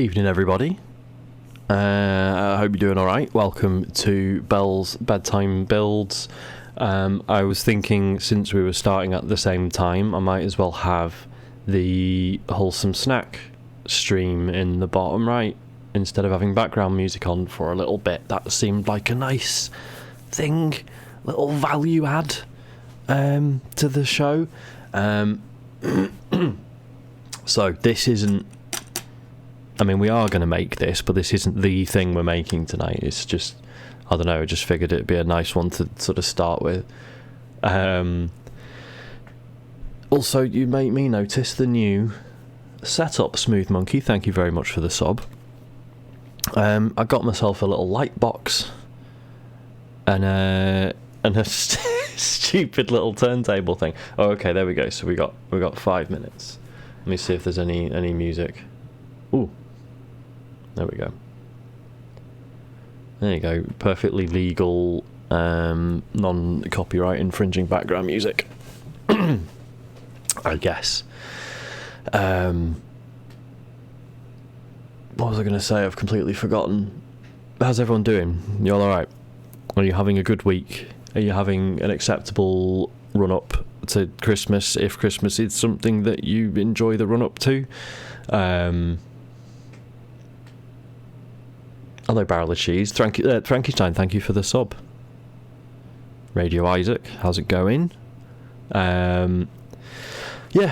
Evening, everybody. I hope you're doing alright. Welcome to Bell's Bedtime Builds. I was thinking, since we were starting at the same time, I might as well have the wholesome snack stream in the bottom right instead of having background music on for a little bit. That seemed like a nice thing, little value add to the show. So this isn't, I mean, we are going to make this, but this isn't the thing we're making tonight. It's just, I don't know, I just figured it'd be a nice one to sort of start with. Also, you made me notice the new setup, Smooth Monkey. Thank you very much for the sub. I got myself a little light box and a stupid little turntable thing. Oh, okay, there we go. So we got 5 minutes. Let me see if there's any music. Ooh, there we go. There you go. Perfectly legal, non-copyright infringing background music. I guess. What was I going to say? I've completely forgotten. How's everyone doing? You all alright? Are you having a good week? Are you having an acceptable run-up to Christmas, if Christmas is something that you enjoy the run-up to? Hello, Barrel of Cheese. Frankenstein, thank you for the sub. Radio Isaac, how's it going? Yeah,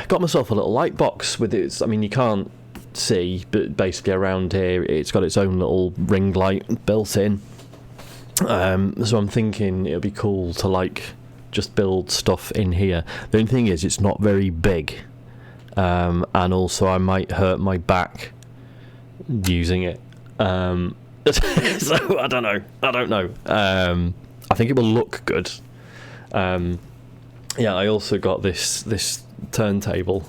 got myself a little light box with it. I mean, you can't see, but basically around here it's got its own little ring light built in. So I'm thinking it would be cool to like just build stuff in here. The only thing is it's not very big, and also I might hurt my back using it. So I don't know. I think it will look good. Yeah, I also got this turntable,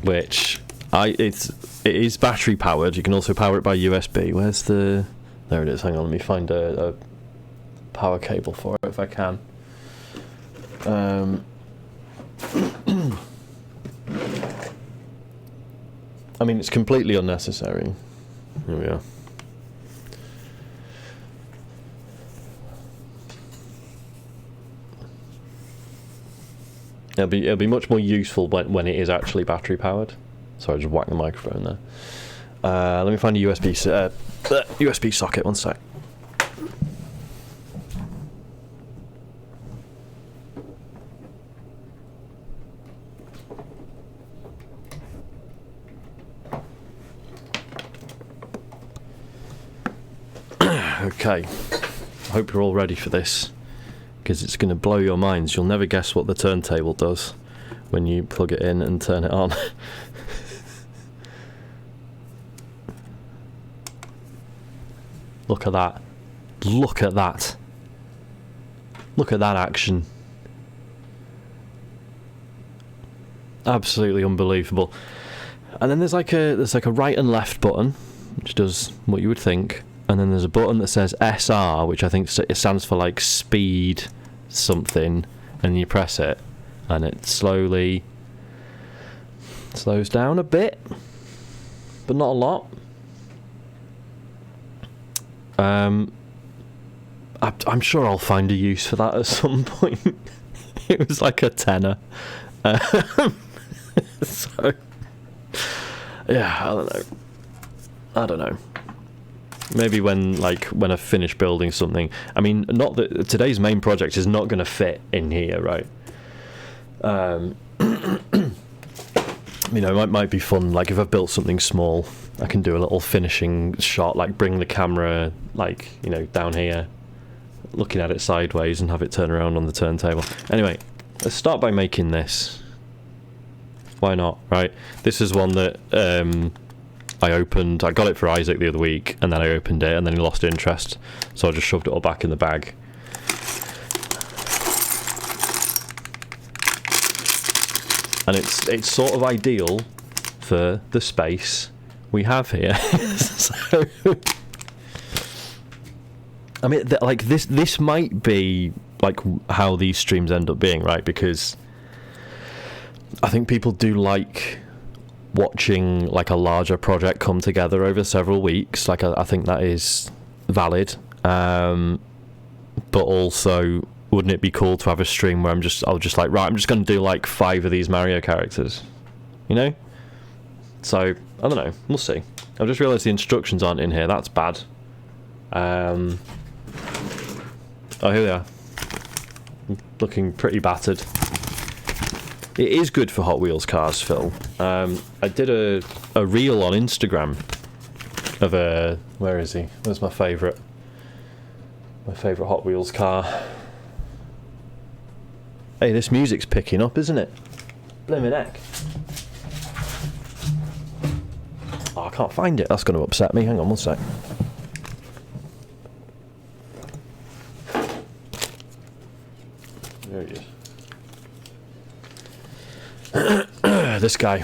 which it is battery powered. You can also power it by USB. Where's the? There it is. Hang on, let me find a power cable for it if I can. I mean, it's completely unnecessary. Here we are. It'll be much more useful when it is actually battery powered. Sorry, I just whacked the microphone there. Let me find a USB socket. One sec. Okay, I hope you're all ready for this, because it's going to blow your minds. You'll never guess what the turntable does when you plug it in and turn it on. Look at that. Look at that. Look at that action. Absolutely unbelievable. And then there's like a right and left button, which does what you would think. And then there's a button that says SR, which I think it stands for like speed something, and you press it and it slowly slows down a bit, but not a lot. I'm sure I'll find a use for that at some point. It was like a tenner. So yeah, I don't know. Maybe when I finish building something. I mean, not that today's main project is not going to fit in here, right? You know, it might be fun. Like if I've built something small, I can do a little finishing shot, like bring the camera, like, you know, down here, looking at it sideways, and have it turn around on the turntable. Anyway, let's start by making this. Why not, right? This is one that I opened. I got it for Isaac the other week, and then I opened it, and then he lost interest, so I just shoved it all back in the bag. And it's sort of ideal for the space we have here. So, I mean, like this might be like how these streams end up being, right? Because I think people do like watching like a larger project come together over several weeks. Like I think that is valid. But also, wouldn't it be cool to have a stream where I'll just like, right, I'm just going to do like 5 of these Mario characters, you know? So I don't know. We'll see. I've just realised the instructions aren't in here. That's bad. Oh, here they are. Looking pretty battered. It is good for Hot Wheels cars, Phil. I did a reel on Instagram of a... Where is he? Where's my favourite? My favourite Hot Wheels car. Hey, this music's picking up, isn't it? Blimmin' heck. Oh, I can't find it. That's going to upset me. Hang on one sec. There he is. This guy.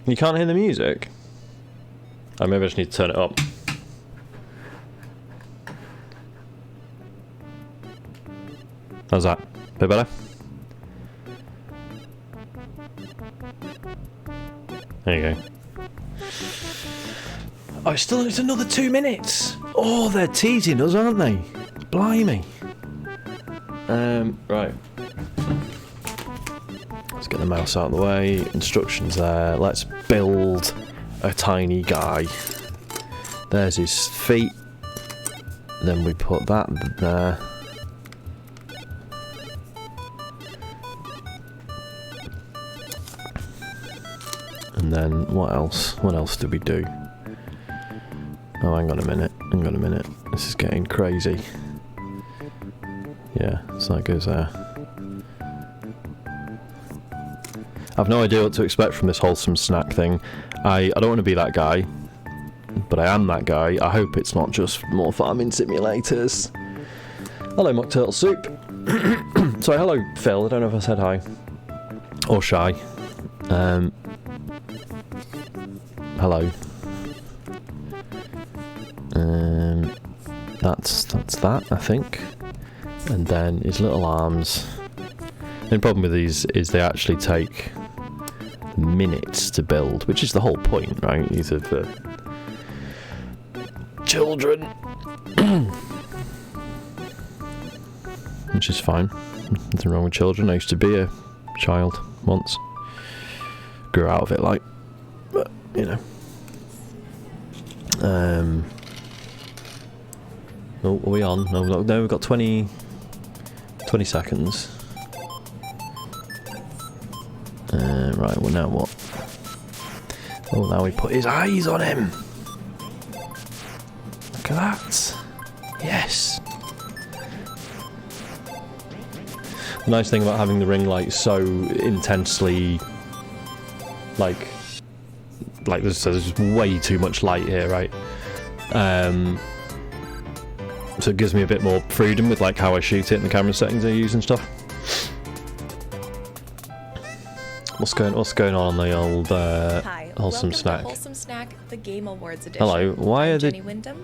You can't hear the music? Oh, maybe I just need to turn it up. How's that? Bit better? There you go. Oh, it's another 2 minutes. Oh, they're teasing us, aren't they? Blimey. Right. Let's get the mouse out of the way. Instructions there. Let's build a tiny guy. There's his feet. Then we put that there. And then what else? What else do we do? Oh, hang on a minute. Hang on a minute. This is getting crazy. Yeah, so that goes there. I've no idea what to expect from this wholesome snack thing. I don't want to be that guy, but I am that guy. I hope it's not just more farming simulators. Hello, Mock Turtle Soup. Sorry, hello, Phil. I don't know if I said hi. Or Shy. Hello. That's that, I think. And then his little arms. The problem with these is they actually take minutes to build, which is the whole point, right? These are for children. Which is fine. Nothing wrong with children. I used to be a child once. Grew out of it, like, but you know. Oh, are we on? No, we've got 20 seconds. Right, well now what? Oh, now we put his eyes on him. Look at that. Yes. The nice thing about having the ring light so intensely, like there's way too much light here, right? So it gives me a bit more freedom with like how I shoot it and the camera settings I use and stuff. What's going on the old Hi, wholesome snack? Wholesome Snack, the Game Awards edition. Hello. Why are the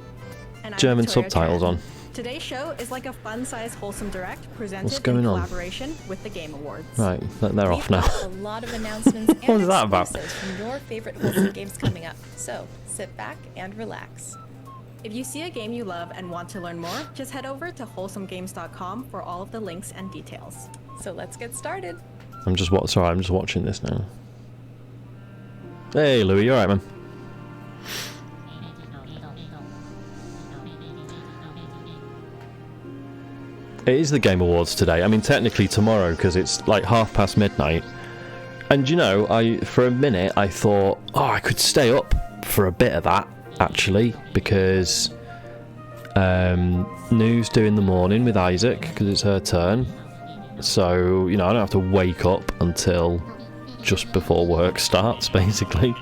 German subtitles on? Today's show is like a fun-sized wholesome direct presented in collaboration with the Game Awards. Right, they're off now. A lot of announcements and What is that about? exclusives from your favorite wholesome games coming up. So sit back and relax. If you see a game you love and want to learn more, just head over to wholesomegames.com for all of the links and details. So let's get started. I'm just watching this now. Hey, Louis, you alright, man? It is the Game Awards today. I mean, technically tomorrow, because it's like midnight. And you know, for a minute I thought, oh, I could stay up for a bit of that, actually, because Nu's doing the morning with Isaac, because it's her turn. So, you know, I don't have to wake up until just before work starts, basically.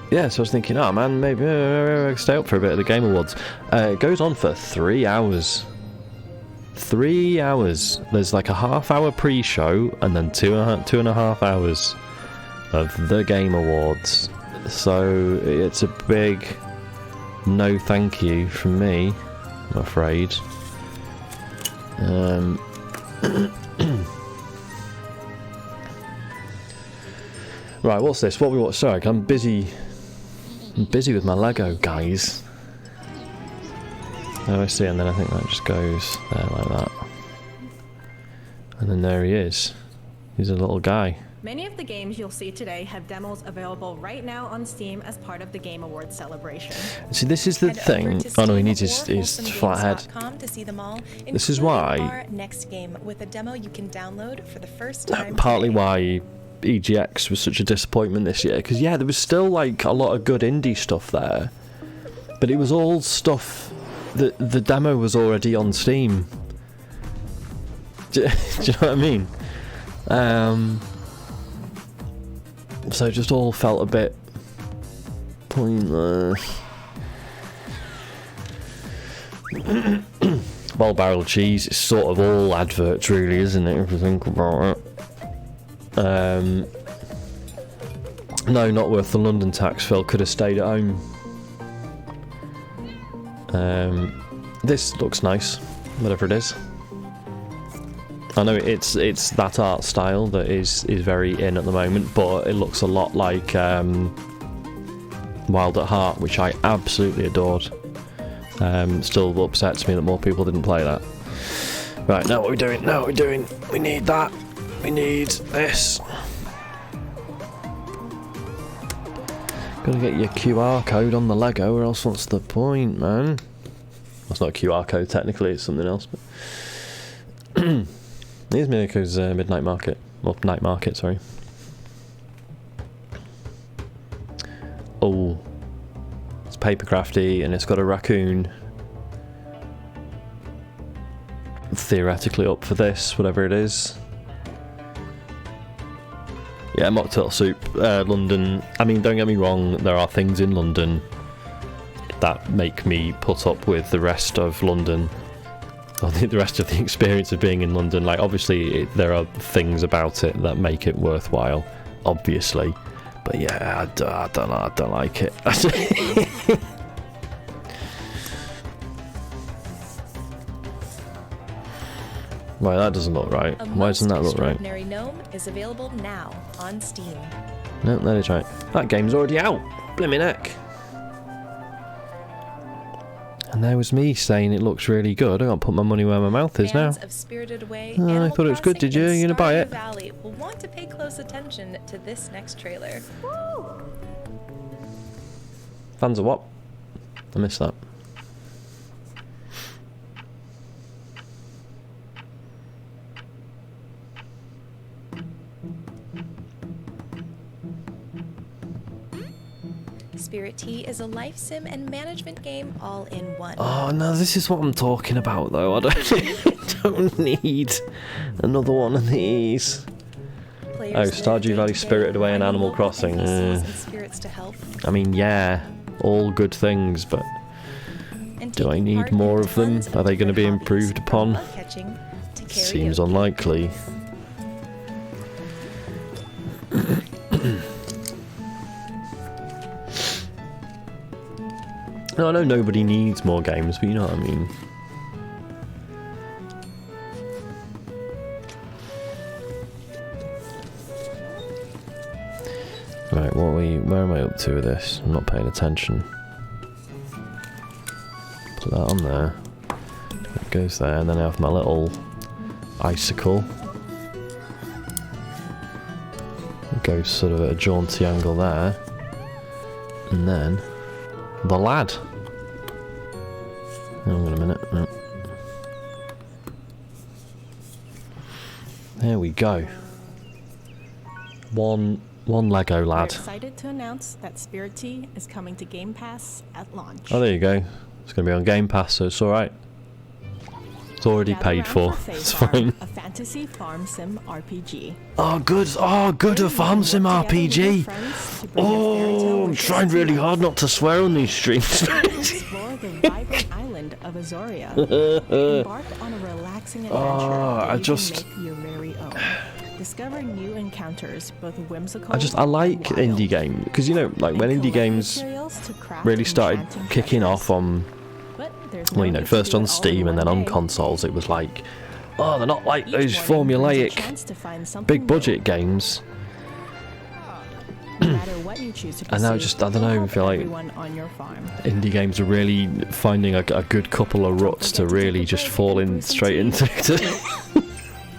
Yeah, so I was thinking, oh man, maybe I can stay up for a bit of the Game Awards. It goes on for 3 hours. 3 hours. There's like a half-hour pre-show, and then two and a half hours of the Game Awards. So it's a big no thank you from me, I'm afraid. Right, what's this? What we watch? Sorry, I'm busy. I'm busy with my Lego, guys. Oh, I see, and then I think that just goes there like that. And then there he is. He's a little guy. Many of the games you'll see today have demos available right now on Steam as part of the Game Awards celebration. See, this is the thing. Oh no, he needs his flathead. To see them all, This is why. our next game with a demo you can download for the first time. Partly today. why EGX was such a disappointment this year, because yeah, there was still like a lot of good indie stuff there, but it was all stuff that the demo was already on Steam. Do you know what I mean? So it just all felt a bit pointless. Well, barrel cheese is sort of all adverts, really, isn't it? If you think about it. No, not worth the London tax. Phil could have stayed at home. This looks nice, whatever it is. I know it's that art style that is very in at the moment, but it looks a lot like Wild at Heart, which I absolutely adored. Still upsets me that more people didn't play that. Right, now what are we doing? Now what are we doing? We need that. We need this. Gotta get your QR code on the Lego, or else what's the point, man? That's not a QR code, technically, it's something else. But here's Mineko's Midnight Market. Well, Night Market, sorry. Oh. It's paper crafty, and it's got a raccoon. Theoretically up for this, whatever it is. Yeah, Mock Turtle Soup, London. I mean, don't get me wrong, there are things in London that make me put up with the rest of London, or the rest of the experience of being in London. Like, obviously, there are things about it that make it worthwhile, obviously. But yeah, I don't like it. Right, that doesn't look right. Why doesn't that look right? Extraordinary Gnome is available now on Steam. No, that is right. That game's already out. Blimmin' heck. And there was me saying it looks really good. I can't put my money where my mouth is now. Fans of Spirited Away, Oh, I Animal thought it was good. Crossing, Did you? and You gonna buy Stardew it? Valley will want to pay close attention to this next trailer. Fans of what? I missed that. Spirit Tea is a life sim and management game all in one. Oh no, this is what I'm talking about though. I don't need another one of these. Players Stardew Valley, Spirited Away, and Animal Crossing. Spirits to help. I mean, yeah, all good things, but do I need more of them? Are they going to be improved upon? Seems unlikely. No, I know nobody needs more games, but you know what I mean. Right, where am I up to with this? I'm not paying attention. Put that on there. It goes there, and then I have my little icicle. It goes sort of at a jaunty angle there. And then the lad. Hang on a minute. No. There we go. One Lego We're lad. excited to announce that Spirit Tea is coming to Game Pass at launch. Oh, there you go. It's going to be on Game Pass, so it's alright. It's already Gather paid round for. Fae It's Farm, fine. A fantasy farm sim RPG. Oh, good. Oh, good. A farm sim RPG. Oh, I'm trying really hard not to swear on these streams. Explore the vibrant island of Azoria. Embark on a relaxing adventure that you can make your very own. Discover new encounters, both whimsical. I like indie games because, you know, like when indie games really started kicking off on, well, you know, first on Steam and then on consoles, it was like, Oh, they're not like Each those morning brings a formulaic, chance to find something big new. budget games. No matter what you choose to And now pursue, I don't know, I help feel like everyone on your farm. indie games are really finding a good couple of ruts to really just fall in straight into.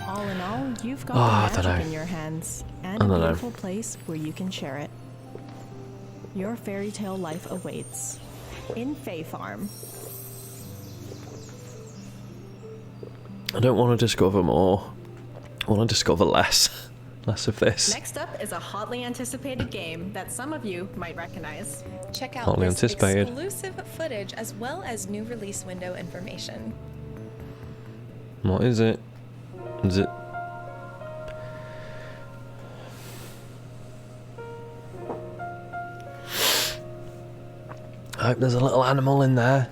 All in all, you've got I the don't magic know. in your hands and I a don't know. beautiful place where you can share it. Your fairy tale life awaits in Fae Farm. I don't want to discover more. I want to discover less. Less of this. Next up is a hotly anticipated game that some of you might recognize. Check out Hotly this anticipated. exclusive footage as well as new release window information. What is it? Is it? I hope there's a little animal in there.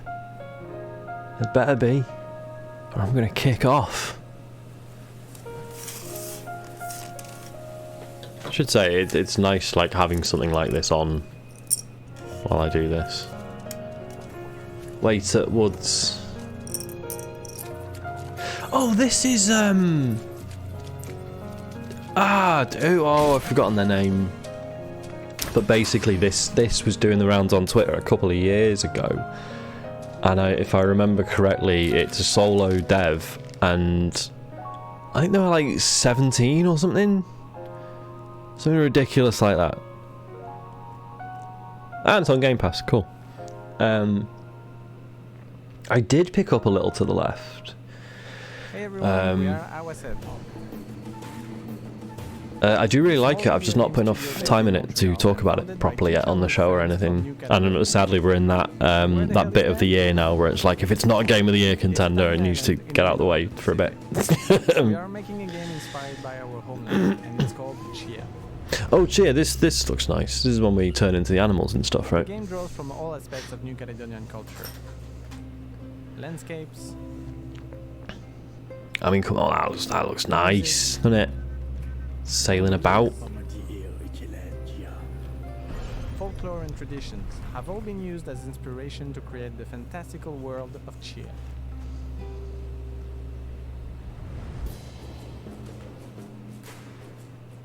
There better be. Or I'm gonna kick off. I should say it's nice, like having something like this on while I do this. Wait at Woods. Oh, this is oh, I've forgotten their name. But basically, this was doing the rounds on Twitter a couple of years ago, and if I remember correctly, it's a solo dev, and I think they were like 17 or something. Something ridiculous like that. And it's on Game Pass, cool. I did pick up a little to the left. Hey everyone, we are ourselves. I do really like it, I've just not put enough time in it to talk about it properly yet on the show or anything. And sadly we're in that that bit of the year now where it's like, if it's not a Game of the Year contender, it needs to get out of the way for a bit. We are making a game inspired by our homeland, and it's called Chia. Oh, Chia, this looks nice. This is when we turn into the animals and stuff, The right? game draws from all aspects of New Caledonian culture. Landscapes, I mean, come on, that looks nice, doesn't it? Sailing about. folklore and traditions have all been used as inspiration to create the fantastical world of Chia.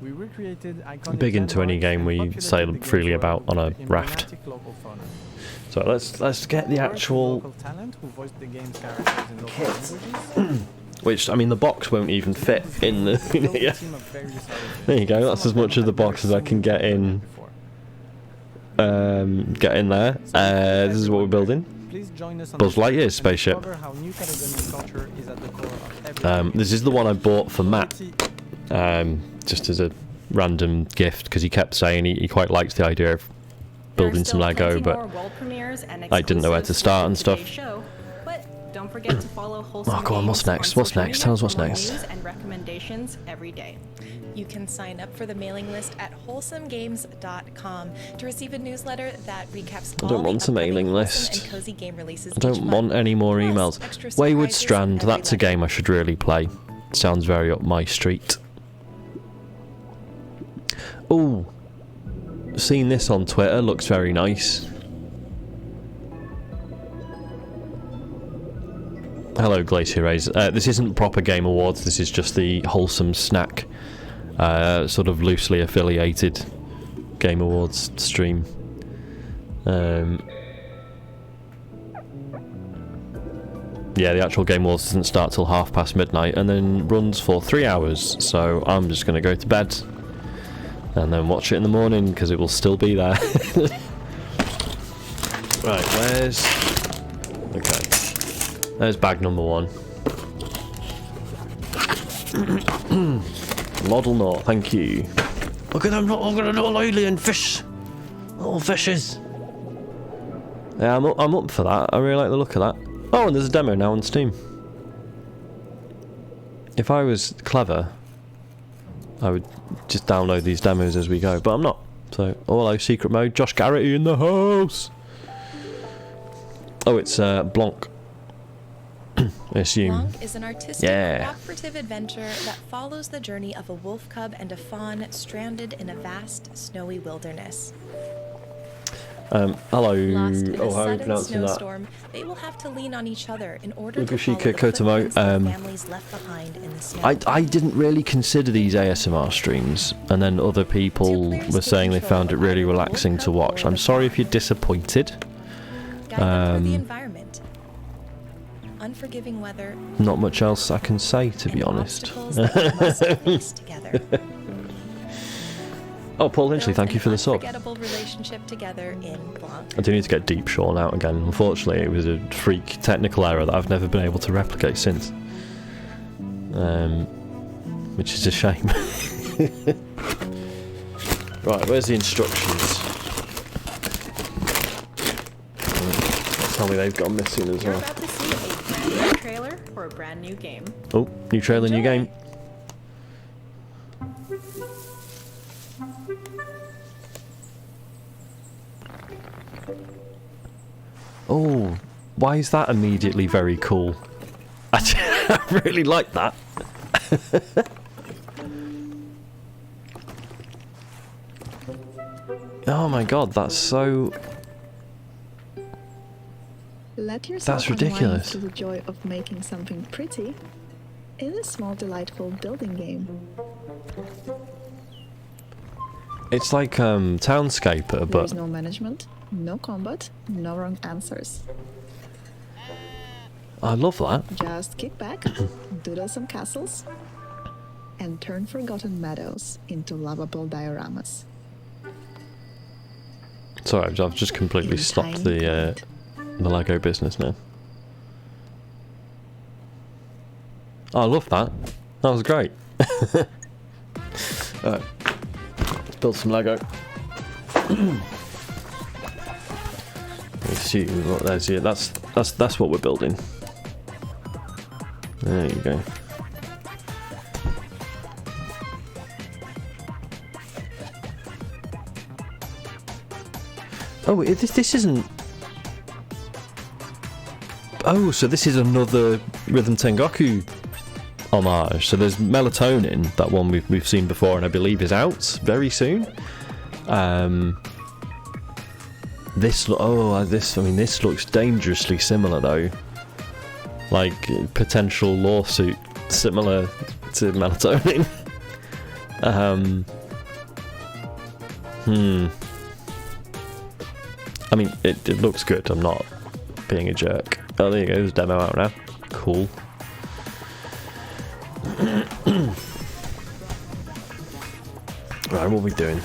We recreated iconic Big into any landmarks game and where you populated sail the game's freely world about on a with raft. emblematic local fauna. So let's get the Worked with actual, local talent who voiced the game's characters in local languages. which I mean the box won't even fit in the. Built a Yeah. team of various other There you go. games. That's Some as much of the them had box as I can get never seen in. before. Get in there. This is what we're building. Please join us on Buzz the journey Lightyear's and spaceship. discover how New Caledonian culture is at the core of everything. This is the one I bought for Matt, just as a random gift because he kept saying he quite likes the idea of building some Lego, but I didn't know where to start and stuff. Don't forget to follow Wholesome Oh, go on, what's Games next? on What's social next? media Tell us what's for more next. news and recommendations every day. You can sign up for the mailing list at wholesomegames.com to receive a newsletter that recaps I don't all want the a mailing upcoming wholesome list. and cozy game releases I don't each want month, any more plus emails. extra Wayward surprises Strand, every that's a Monday. game I should really play. Sounds very up my street. Oh, seeing this on Twitter looks very nice. Hello, Glacier Rays. This isn't proper Game Awards, this is just the Wholesome Snack, sort of loosely affiliated Game Awards stream. Yeah, the actual Game Awards doesn't start till midnight and then runs for 3 hours, so I'm just going to go to bed and then watch it in the morning because it will still be there. Right, where's... Okay. There's bag number 1. Model Naught, thank you. Look at them, look at the little alien fish. Little fishes. Yeah, I'm up for that. I really like the look of that. Oh, and there's a demo now on Steam. If I was clever, I would just download these demos as we go, but I'm not. So, oh hello, secret mode. Josh Garrity in the house. Oh, it's Blanc. I assume. Blanc is an artistic, Yeah. cooperative adventure that follows the journey of a wolf cub and a fawn stranded in a vast, snowy wilderness. Hello. Lost in Oh, a how are you sudden pronouncing that? snowstorm, they will have to lean on each other in order to Ugushi follow the Kotomo, footprints of families left behind in the snow. I didn't really consider these ASMR streams, and then other people were saying they found it really relaxing to watch. I'm sorry if you're disappointed. Guide them through the environment. Unforgiving weather. Not much else I can say, to be honest. Obstacles that you must face together. Oh, Paul Hinchley, thank you for the sub. Unforgettable relationship together in Blanc. I do need to get Deep Shawn out again. Unfortunately, it was a freak technical error that I've never been able to replicate since. Which is a shame. Right, where's the instructions? Tell me they've gone missing as You're well. about to see a brand new trailer for a brand new game. Oh, new trailer, new game. Oh, why is that immediately very cool? I really like that. Oh my god, that's so... Let yourself That's ridiculous. unwind to the joy of making something pretty in a small, delightful building game. It's like Townscaper, There but is no management, no combat, no wrong answers. I love that. Just kick back, doodle some castles, and turn forgotten meadows into lovable dioramas. Sorry, I've just completely In stopped tiny the Lego business now. Oh, I love that. That was great. Alright, let's build some Lego. Let's see what there's here. That's what we're building. There you go. Oh, this isn't. Oh, so this is another Rhythm Tengoku homage. So there's Melatonin, that one we've seen before, and I believe is out very soon. This looks dangerously similar though. Like potential lawsuit similar to Melatonin. I mean, it looks good. I'm not being a jerk. Oh, there you go. There's a demo out now. Cool. Right, what are we doing?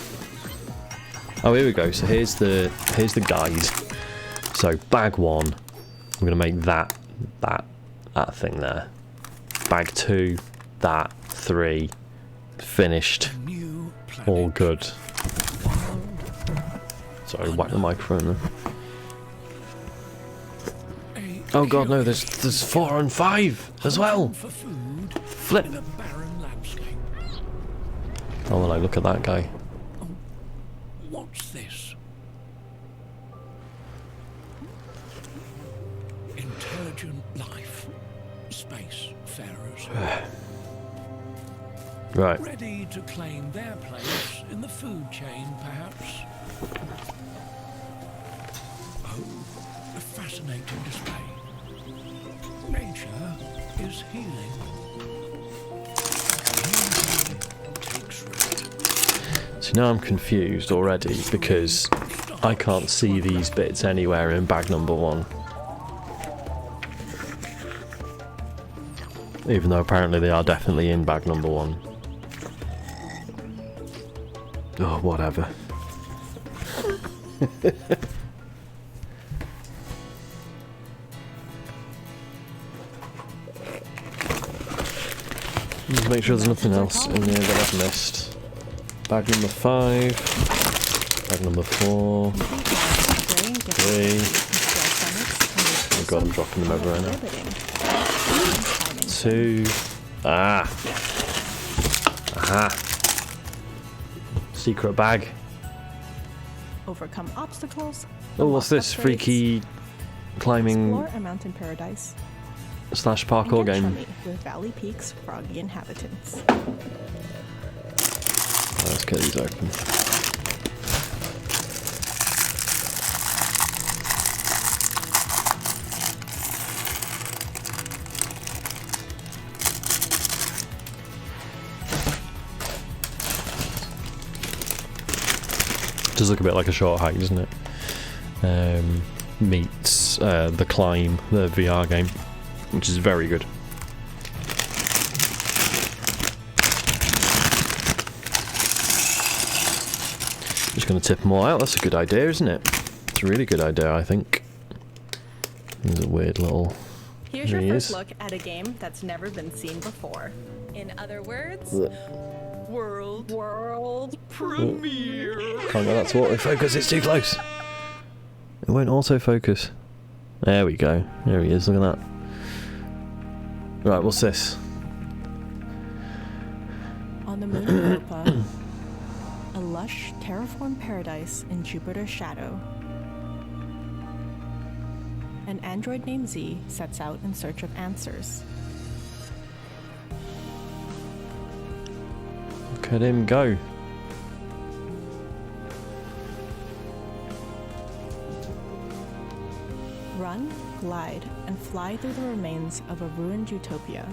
Oh, here we go. So here's the guide. So bag 1, I'm gonna make that thing there. Bag 2, that 3, finished. All good. Sorry, whack the microphone there. Oh god, no, there's 4 and 5 as well. Flip. Oh, well, look at that guy. What's this? Intelligent life. Spacefarers. Right. Ready to claim their place in the food chain, perhaps? Oh, a fascinating display. Nature is healing. Takes root. So now I'm confused already because I can't see these bits anywhere in bag number 1. Even though apparently they are definitely in bag number 1. Oh, whatever. Just make sure there's nothing else in there that I've missed. Bag number 5. Bag number 4. 3. Oh god, I'm dropping them everywhere now. 2. Ah! Aha! Secret bag. Overcome obstacles. Oh, what's this? upgrades, Freaky climbing Explore a mountain paradise. / and parkour get game. chummy with Valley Peak's froggy inhabitants. Let's get these open. Does look a bit like a short hike, doesn't it? Meets the Climb, the VR game, which is very good. Just going to tip them all out. That's a good idea, isn't it? It's a really good idea, I think. There's a weird little... Here's your first look at a game that's never been seen before. In other words, World premiere. Can't get that to autofocus, it's too close. It won't autofocus. There we go. There he is, look at that. Right, what's this? On the moon of Europa, a lush, terraformed paradise in Jupiter's shadow. An android named Z sets out in search of answers. Look at him go. Run, glide, and fly through the remains of a ruined utopia.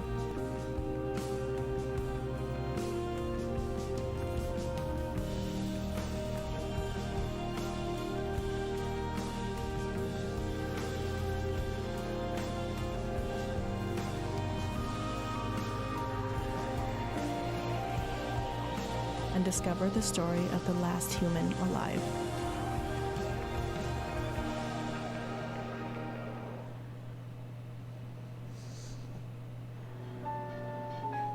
And discover the story of the last human alive.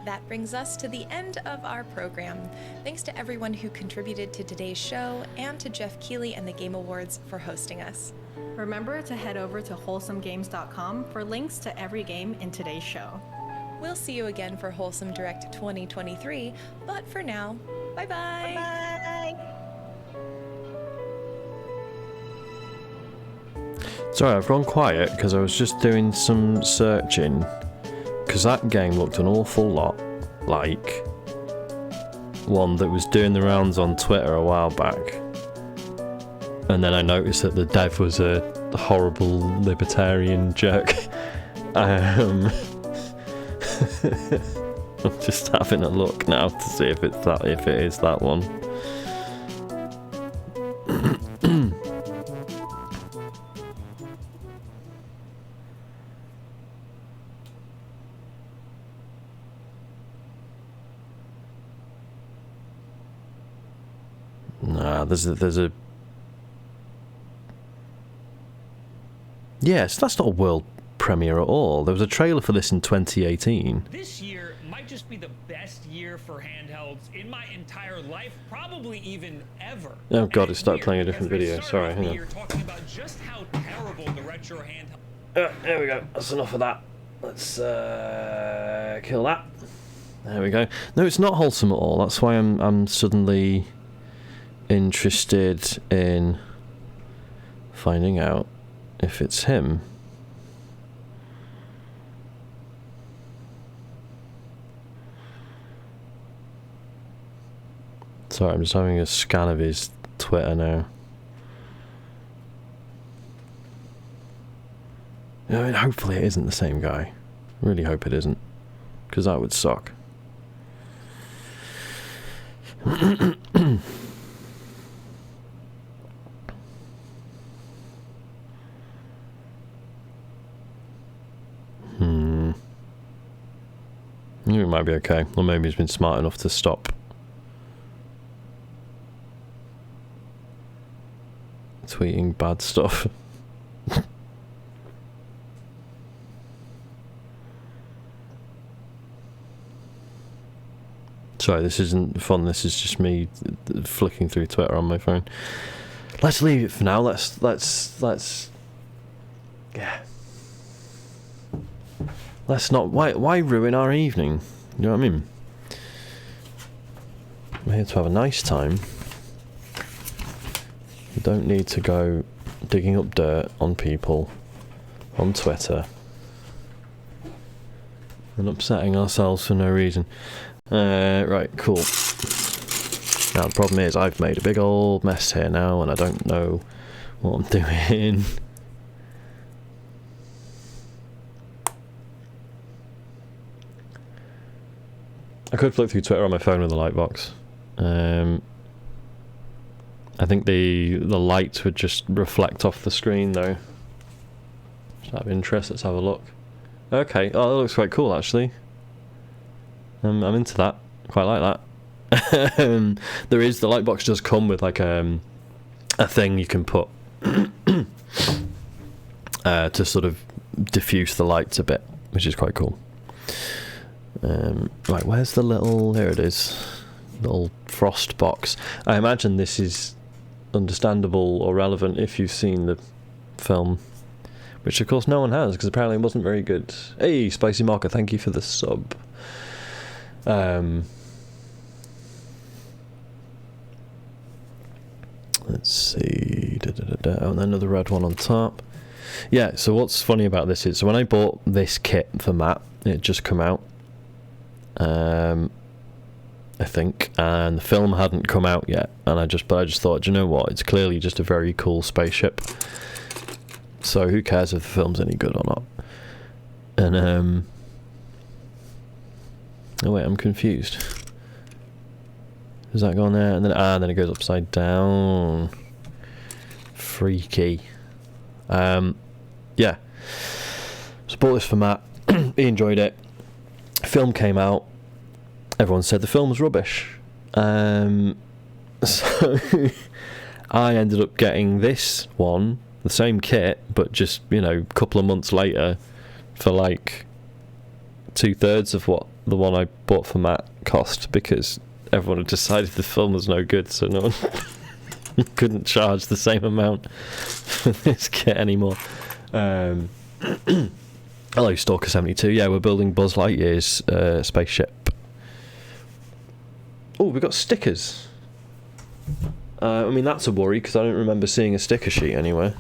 That brings us to the end of our program. Thanks to everyone who contributed to today's show and to Jeff Keighley and the Game Awards for hosting us. Remember to head over to wholesomegames.com for links to every game in today's show. We'll see you again for Wholesome Direct 2023, but for now, bye-bye. Bye. Sorry, I've gone quiet because I was just doing some searching. Because that game looked an awful lot like one that was doing the rounds on Twitter a while back. And then I noticed that the dev was a horrible libertarian jerk. I'm just having a look now to see if it's that, if it is that one. Nah, there's a yes, that's not a world premiere at all. There was a trailer for this in 2018. This year might just be the best year for handhelds in my entire life, probably even ever. Oh god, it started playing a different video. Sorry, hang on. You're talking about just how terrible the retro handheld. There we go. That's enough of that. Let's kill that. There we go. No, it's not wholesome at all. That's why I'm suddenly interested in finding out if it's him. Sorry, I'm just having a scan of his Twitter now. I mean, hopefully it isn't the same guy. Really hope it isn't, because that would suck. It might be okay, or maybe he's been smart enough to stop tweeting bad stuff. Sorry, this isn't fun, this is just me flicking through Twitter on my phone. Let's leave it for now. Let's yeah. Let's not, why ruin our evening? You know what I mean? We're here to have a nice time. We don't need to go digging up dirt on people on Twitter and upsetting ourselves for no reason. Right, cool. Now the problem is I've made a big old mess here now and I don't know what I'm doing. I could flick through Twitter on my phone with a light box. I think the light would just reflect off the screen though. Just out of interest, let's have a look. Okay, oh, that looks quite cool actually. I'm into that. Quite like that. There is, the light box does come with like a thing you can put to sort of diffuse the lights a bit, which is quite cool. Right, where's the little, here it is, little frost box. I imagine this is understandable or relevant if you've seen the film, which of course no one has, because apparently it wasn't very good. Hey, Spicy Marker, thank you for the sub. Let's see. Oh, and another red one on top. Yeah, so what's funny about this is, so when I bought this kit for Matt, it had just come out, I think, and the film hadn't come out yet, and I just thought, do you know what, it's clearly just a very cool spaceship, so who cares if the film's any good or not. And oh wait, I'm confused. Does that go on there? And then it goes upside down. Freaky. Yeah. So bought this for Matt. He enjoyed it. Film came out. Everyone said the film was rubbish. So I ended up getting this one, the same kit, but just, a couple of months later, for like 2/3 of what the one I bought for Matt cost, because everyone had decided the film was no good, so no one couldn't charge the same amount for this kit anymore. Hello, Stalker72. Yeah, we're building Buzz Lightyear's spaceship. Oh, we've got stickers. That's a worry, because I don't remember seeing a sticker sheet anywhere.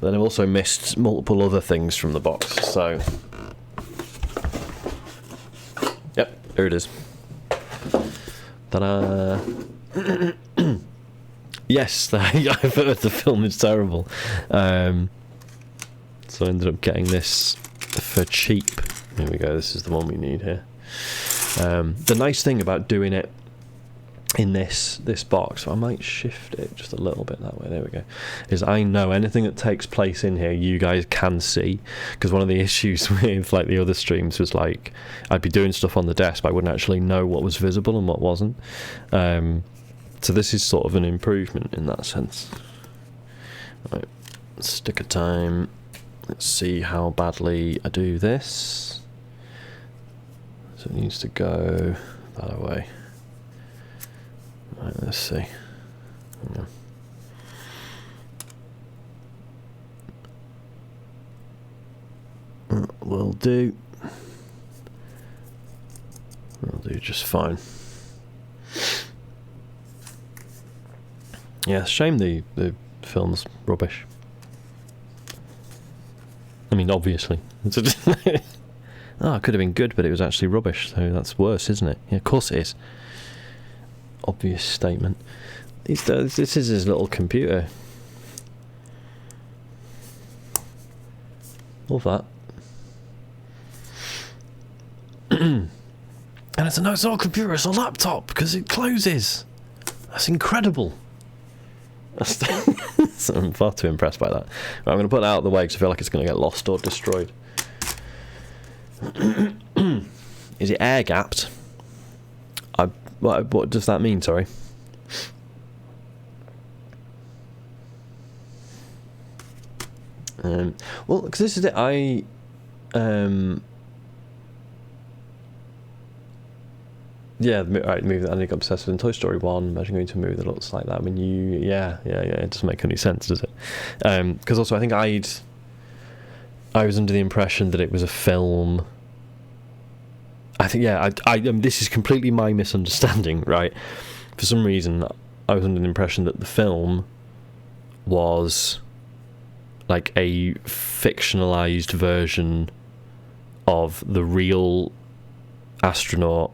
Then I've also missed multiple other things from the box, so... Yep, here it is. Ta-da! Yes, I've heard the film is terrible. So I ended up getting this for cheap. Here we go, this is the one we need here. The nice thing about doing it in this box, I might shift it just a little bit that way, there we go, is I know anything that takes place in here you guys can see, because one of the issues with like the other streams was like I'd be doing stuff on the desk but I wouldn't actually know what was visible and what wasn't. So this is sort of an improvement in that sense. Right, sticker time. Let's see how badly I do this. So it needs to go that way. Right, let's see. Yeah. Will do. Will do just fine. Yeah, shame the film's rubbish. Obviously. Oh, it could have been good, but it was actually rubbish, so that's worse, isn't it? Yeah, of course it is. Obvious statement. This is his little computer. Love that. And it's not a computer, it's a laptop, because it closes. That's incredible. I'm far too impressed by that. Right, I'm going to put that out of the way because I feel like it's going to get lost or destroyed. Is it air gapped? What does that mean? Sorry. Well, because this is it. Yeah, right, movie that I got obsessed with in Toy Story 1. Imagine going to a movie that looks like that. Yeah, it doesn't make any sense, does it? Because also I think I was under the impression that it was a film. I think, this is completely my misunderstanding, right? For some reason, I was under the impression that the film was like a fictionalized version of the real astronaut.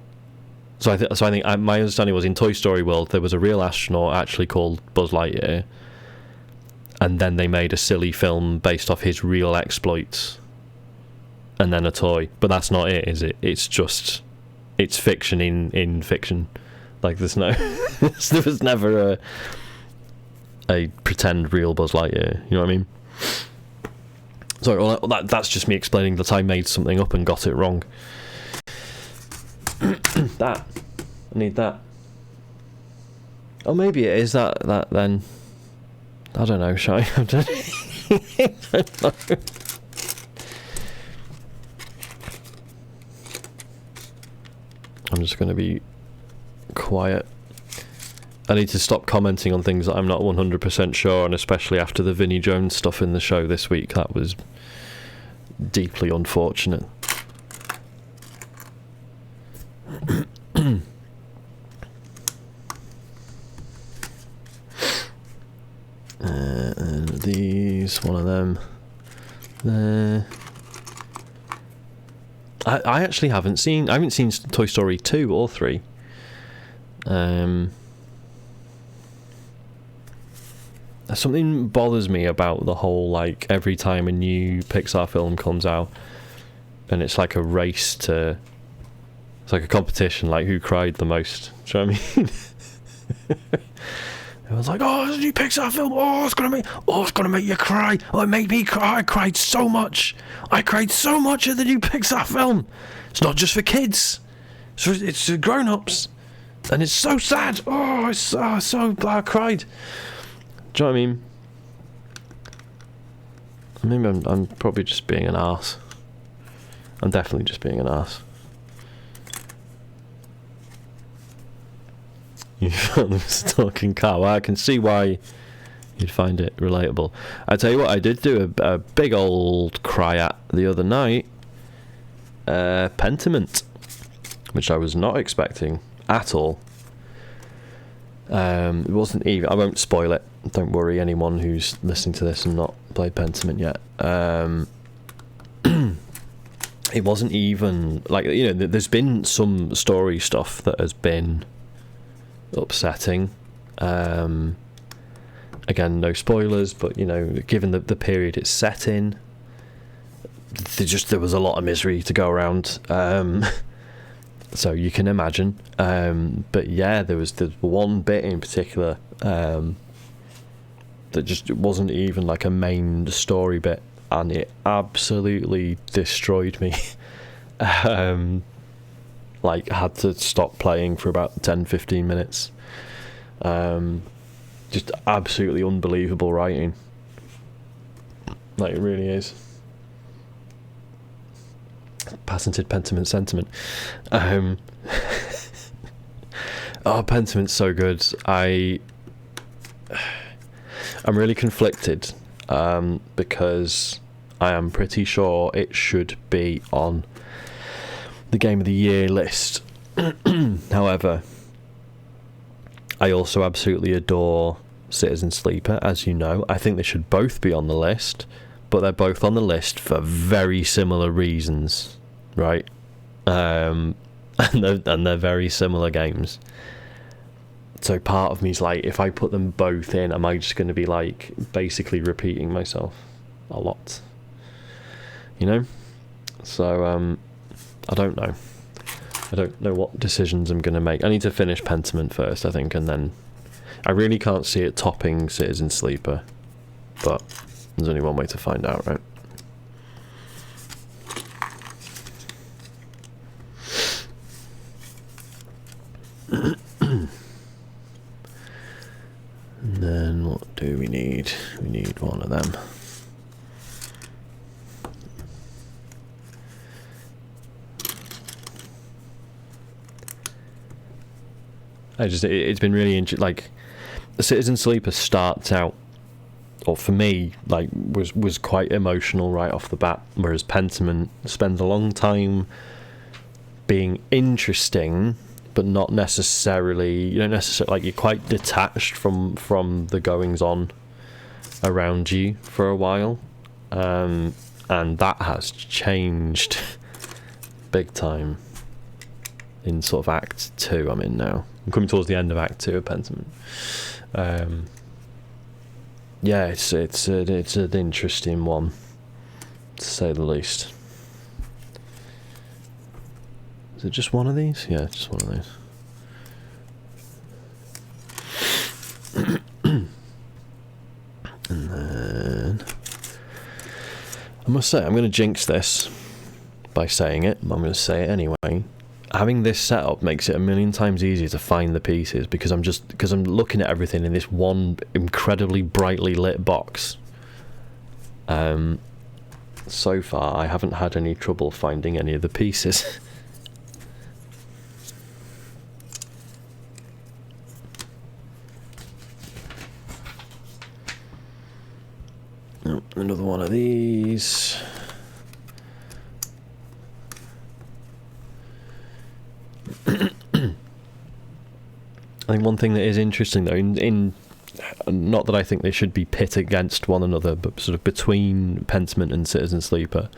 So I think my understanding was in Toy Story World there was a real astronaut actually called Buzz Lightyear, and then they made a silly film based off his real exploits, and then a toy. But that's not it, is it? It's fiction in fiction. Like, there's no... there was never a pretend real Buzz Lightyear, you know what I mean? Sorry, well, that's just me explaining that I made something up and got it wrong. That. I need that. Oh, maybe it is that then. I don't know, Shy. I don't know. I'm just going to be quiet. I need to stop commenting on things that I'm not 100% sure on, especially after the Vinnie Jones stuff in the show this week. That was deeply unfortunate. These, one of them. There. I actually haven't seen Toy Story 2 or 3. Something bothers me about the whole, like, every time a new Pixar film comes out and it's like a race to... It's like a competition, like who cried the most. Do you know what I mean? Everyone's like, oh, it's a new Pixar film. Oh, it's gonna make you cry. Oh, it made me cry. I cried so much. I cried so much at the new Pixar film. It's not just for kids. It's for grown-ups. And it's so sad. Oh, it's so I cried. Do you know what I mean? Maybe I'm probably just being an arse. I'm definitely just being an arse. You found them stalking car. Well, I can see why you'd find it relatable. I tell you what, I did do a big old cry at the other night. Pentiment, which I was not expecting at all. It wasn't even... I won't spoil it. Don't worry, anyone who's listening to this and not played Pentiment yet. It wasn't even... Like, you know, there's been some story stuff that has been upsetting. Again, no spoilers, but, you know, given the period it's set in, there was a lot of misery to go around. So you can imagine. But yeah, there's one bit in particular that just wasn't even like a main story bit, and it absolutely destroyed me. Like, had to stop playing for about 10-15 minutes. Just absolutely unbelievable writing. Like, it really is. Patented Pentiment sentiment. Oh, Pentiment's so good. I'm really conflicted, because I am pretty sure it should be on the Game of the Year list. However, I also absolutely adore Citizen Sleeper, as you know. I think they should both be on the list, but they're both on the list for very similar reasons, right? And they're very similar games. So part of me's like, if I put them both in, am I just going to be like basically repeating myself a lot? You know? So I don't know. I don't know what decisions I'm going to make. I need to finish Pentiment first, I think, and then I really can't see it topping Citizen Sleeper, but there's only one way to find out, right? And then what do we need? We need one of them. It's been really interesting. Like, Citizen Sleeper starts out, or for me, like, was quite emotional right off the bat, whereas Pentiment spends a long time being interesting, but not necessarily, you don't necessarily, like, you're quite detached from the goings on around you for a while, and that has changed big time in sort of Act 2 I'm in now. I'm coming towards the end of Act 2 of Pentiment. Yeah, it's an interesting one, to say the least. Is it just one of these? Yeah, just one of these. I must say, I'm going to jinx this by saying it, but I'm going to say it anyway. Having this setup makes it a million times easier to find the pieces because I'm looking at everything in this one incredibly brightly lit box. So far, I haven't had any trouble finding any of the pieces. Oh, another one of these. I think one thing that is interesting though, in not that I think they should be pit against one another, but sort of between Pentiment and Citizen Sleeper,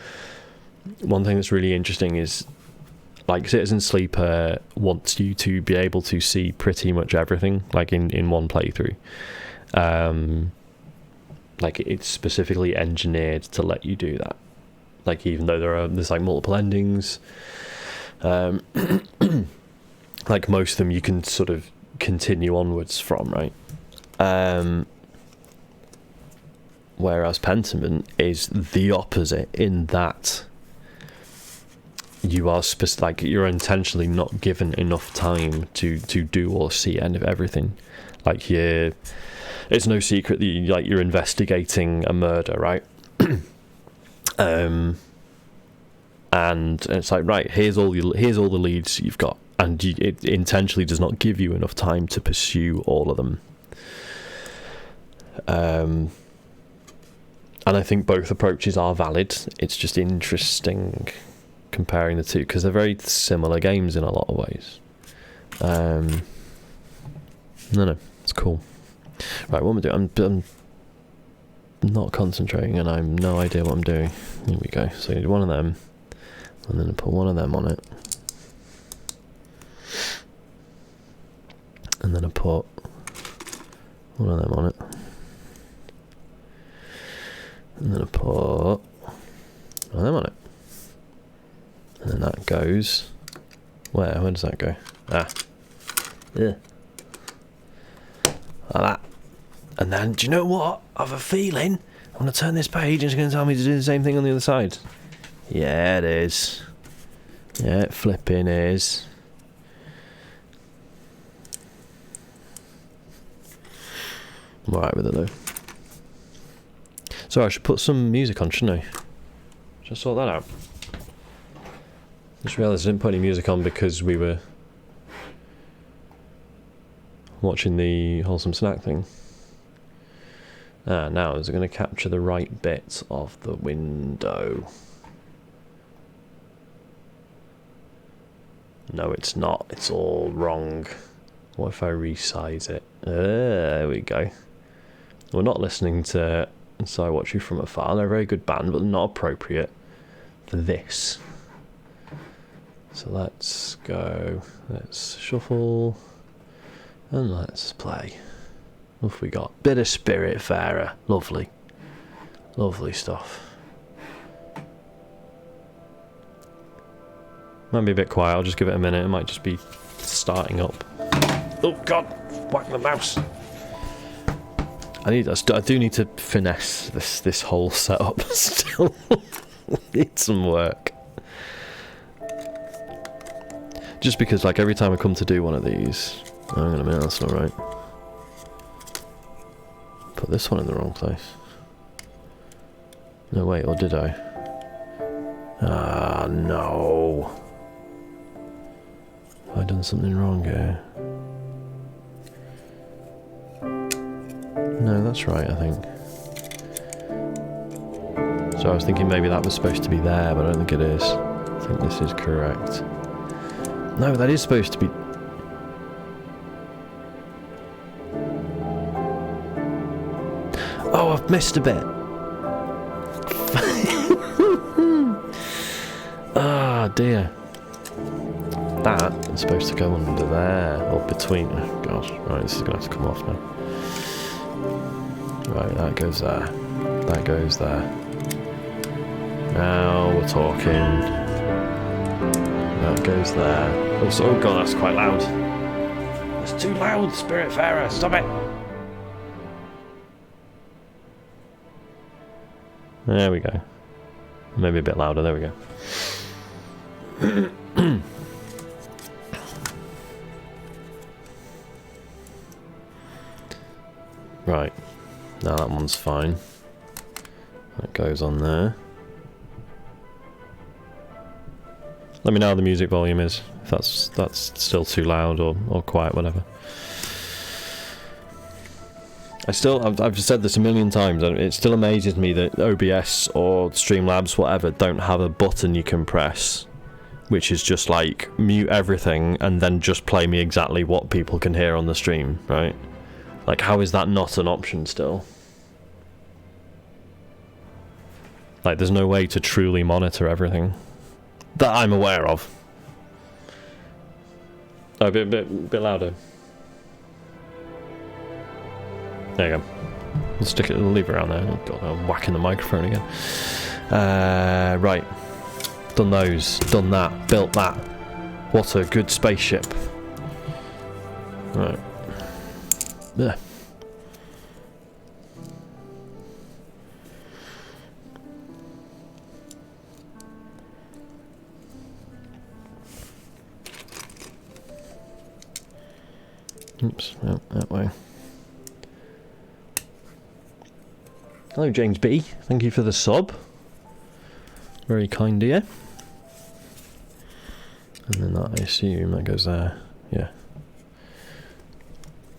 one thing that's really interesting is, like, Citizen Sleeper wants you to be able to see pretty much everything, like in one playthrough. Like, it's specifically engineered to let you do that. Like, even though there's like multiple endings, like most of them you can sort of continue onwards from, right? Whereas Pentiment is the opposite in that you are you're intentionally not given enough time to do or see any of everything. Like, it's no secret that you're investigating a murder, right? And it's like, right, here's all the leads you've got, and it intentionally does not give you enough time to pursue all of them. And I think both approaches are valid. It's just interesting comparing the two because they're very similar games in a lot of ways. No, it's cool. Right, what am I doing? I'm not concentrating and I have no idea what I'm doing. Here we go. So you do one of them, and then I put one of them on it, and then I put one of them on it, and then I put one of them on it, and then that goes where does that go? Yeah, like that. And then, do you know what? I have a feeling I'm going to turn this page and it's going to tell me to do the same thing on the other side. Yeah, it is. Yeah, it flipping is. I'm alright with it though. So I should put some music on, shouldn't I? Just sort that out. Just realised I didn't put any music on because we were watching the wholesome snack thing. Now is it going to capture the right bit of the window? No, it's not. It's all wrong. What if I resize it? There we go. We're not listening to So I Watch You From Afar. They're a very good band, but not appropriate for this. So let's go. Let's shuffle. And let's play. What have we got? Bit of Spiritfarer. Lovely. Lovely stuff. Might be a bit quiet. I'll just give it a minute. It might just be starting up. Oh God! Whack the mouse. I do need to finesse this whole setup. Still need some work. Just because, like, every time I come to do one of these, hang on a minute, that's not right. Put this one in the wrong place. No, wait, or did I? Ah, no. Have I done something wrong here? No, that's right, I think. So I was thinking maybe that was supposed to be there, but I don't think it is. I think this is correct. No, that is supposed to be... Oh, I've missed a bit. Ah, dear. That is supposed to go under there, or between... Oh, gosh. Right, this is going to have to come off now. Right, that goes there. That goes there. Now we're talking. That goes there. Also, oh God, that's quite loud. It's too loud, Spiritfarer. Stop it. There we go. Maybe a bit louder, there we go. Right, now that one's fine. That goes on there. Let me know how the music volume is, if that's still too loud or quiet, whatever. I've said this a million times, and it still amazes me that OBS or Streamlabs, whatever, don't have a button you can press, which is just like mute everything and then just play me exactly what people can hear on the stream, right? Like, how is that not an option still? Like, there's no way to truly monitor everything that I'm aware of. Oh, a bit louder. There you go. We'll stick it, we'll leave it around there. Oh God, I'm whacking the microphone again. Right. Done those. Done that. Built that. What a good spaceship. Right. Yeah. Oops, no, that way. Hello, James B. Thank you for the sub. Very kind of you. And then that, I assume, that goes there. Yeah.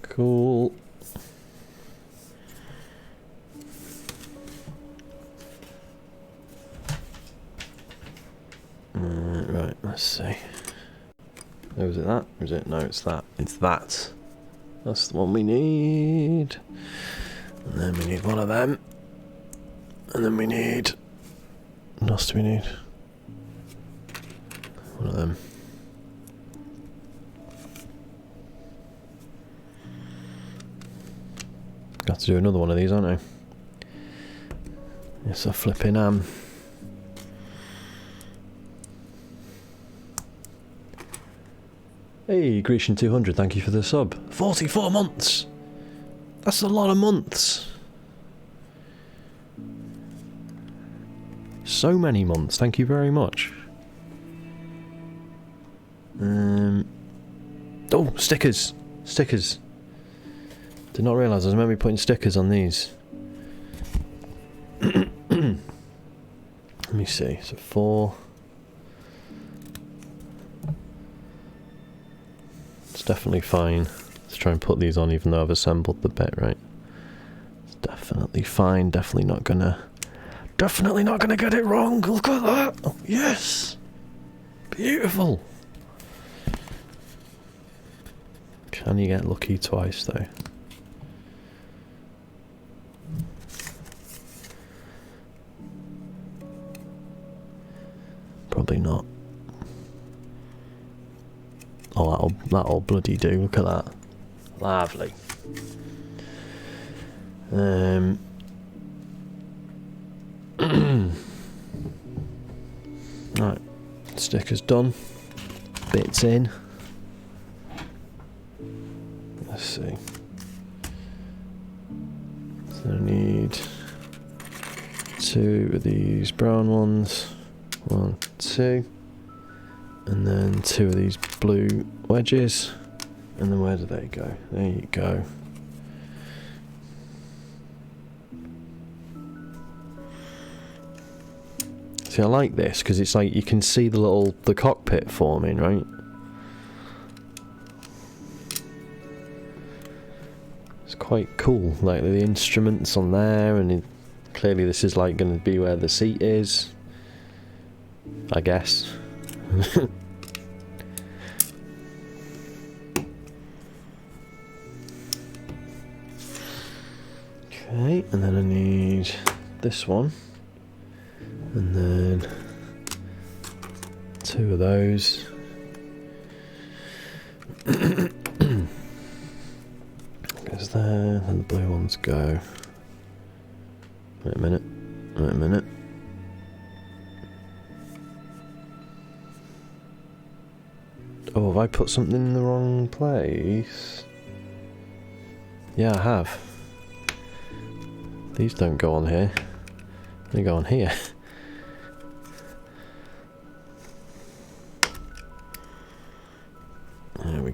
Cool. Right, let's see. Oh, is it that? Or is it? No, it's that. It's that. That's the one we need. And then we need one of them. And then we need... What else do we need? One of them. Got to do another one of these, aren't I? It's a flipping Hey, Grecian 200, thank you for the sub. 44 months! That's a lot of months! So many months, thank you very much. Oh, stickers! Stickers! Did not realise I was meant to be putting stickers on these. Let me see, so 4. It's definitely fine. Let's try and put these on even though I've assembled the bit, right? It's definitely fine, definitely not gonna get it wrong. Look at that! Oh, yes! Beautiful! Can you get lucky twice though? Probably not. Oh, that'll bloody do. Look at that. Lovely. Right. Stickers done. Bits in. Let's see. So I need 2 of these brown ones. 1, 2. And then 2 of these blue wedges. And then where do they go? There you go. See, I like this because it's like you can see the cockpit forming, right? It's quite cool, like the instruments on there, and clearly this is like going to be where the seat is, I guess. Okay, and then I need this one, and then 2 of those. Goes there, and the blue ones go. Wait a minute. Wait a minute. Oh, have I put something in the wrong place? Yeah, I have. These don't go on here. They go on here.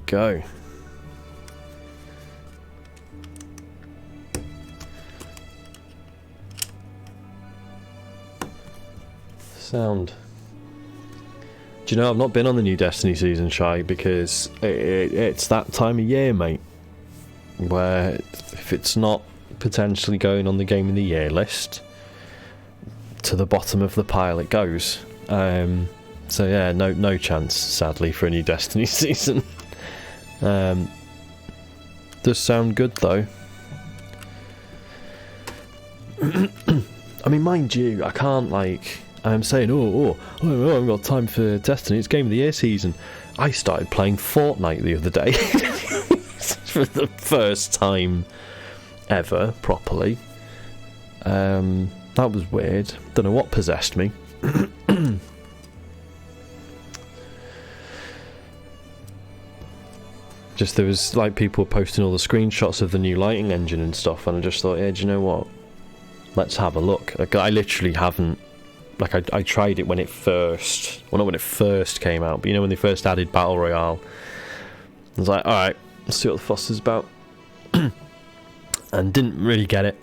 go. Sound. Do you know, I've not been on the new Destiny season, Shy, because it's that time of year, mate, where if it's not potentially going on the Game of the Year list, to the bottom of the pile it goes. So yeah, no chance, sadly, for a new Destiny season. Does sound good though. I mean, mind you, I can't I'm saying, I haven't got time for Destiny, it's Game of the Year season. I started playing Fortnite the other day for the first time ever, properly. That was weird. Don't know what possessed me. Just there was people posting all the screenshots of the new lighting engine and stuff, and I just thought, yeah, do you know what? Let's have a look. I literally haven't. I tried it when it first, well, not when it first came out, but when they first added Battle Royale. I was like, alright, let's see what the fuss is about. And didn't really get it.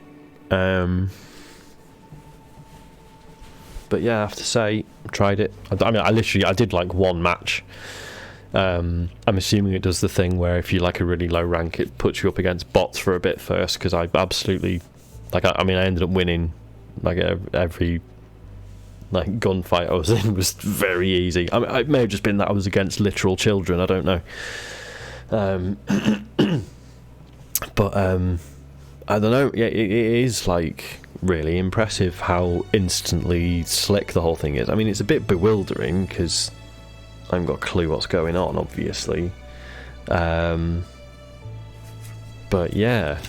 But yeah, I have to say, tried it. I did one match. I'm assuming it does the thing where if you a really low rank, it puts you up against bots for a bit first, because I absolutely, I ended up winning every gunfight I was in was very easy. It may have just been that I was against literal children, I don't know. But I don't know, yeah, it is really impressive how instantly slick the whole thing is. It's a bit bewildering because I haven't got a clue what's going on, obviously. But yeah,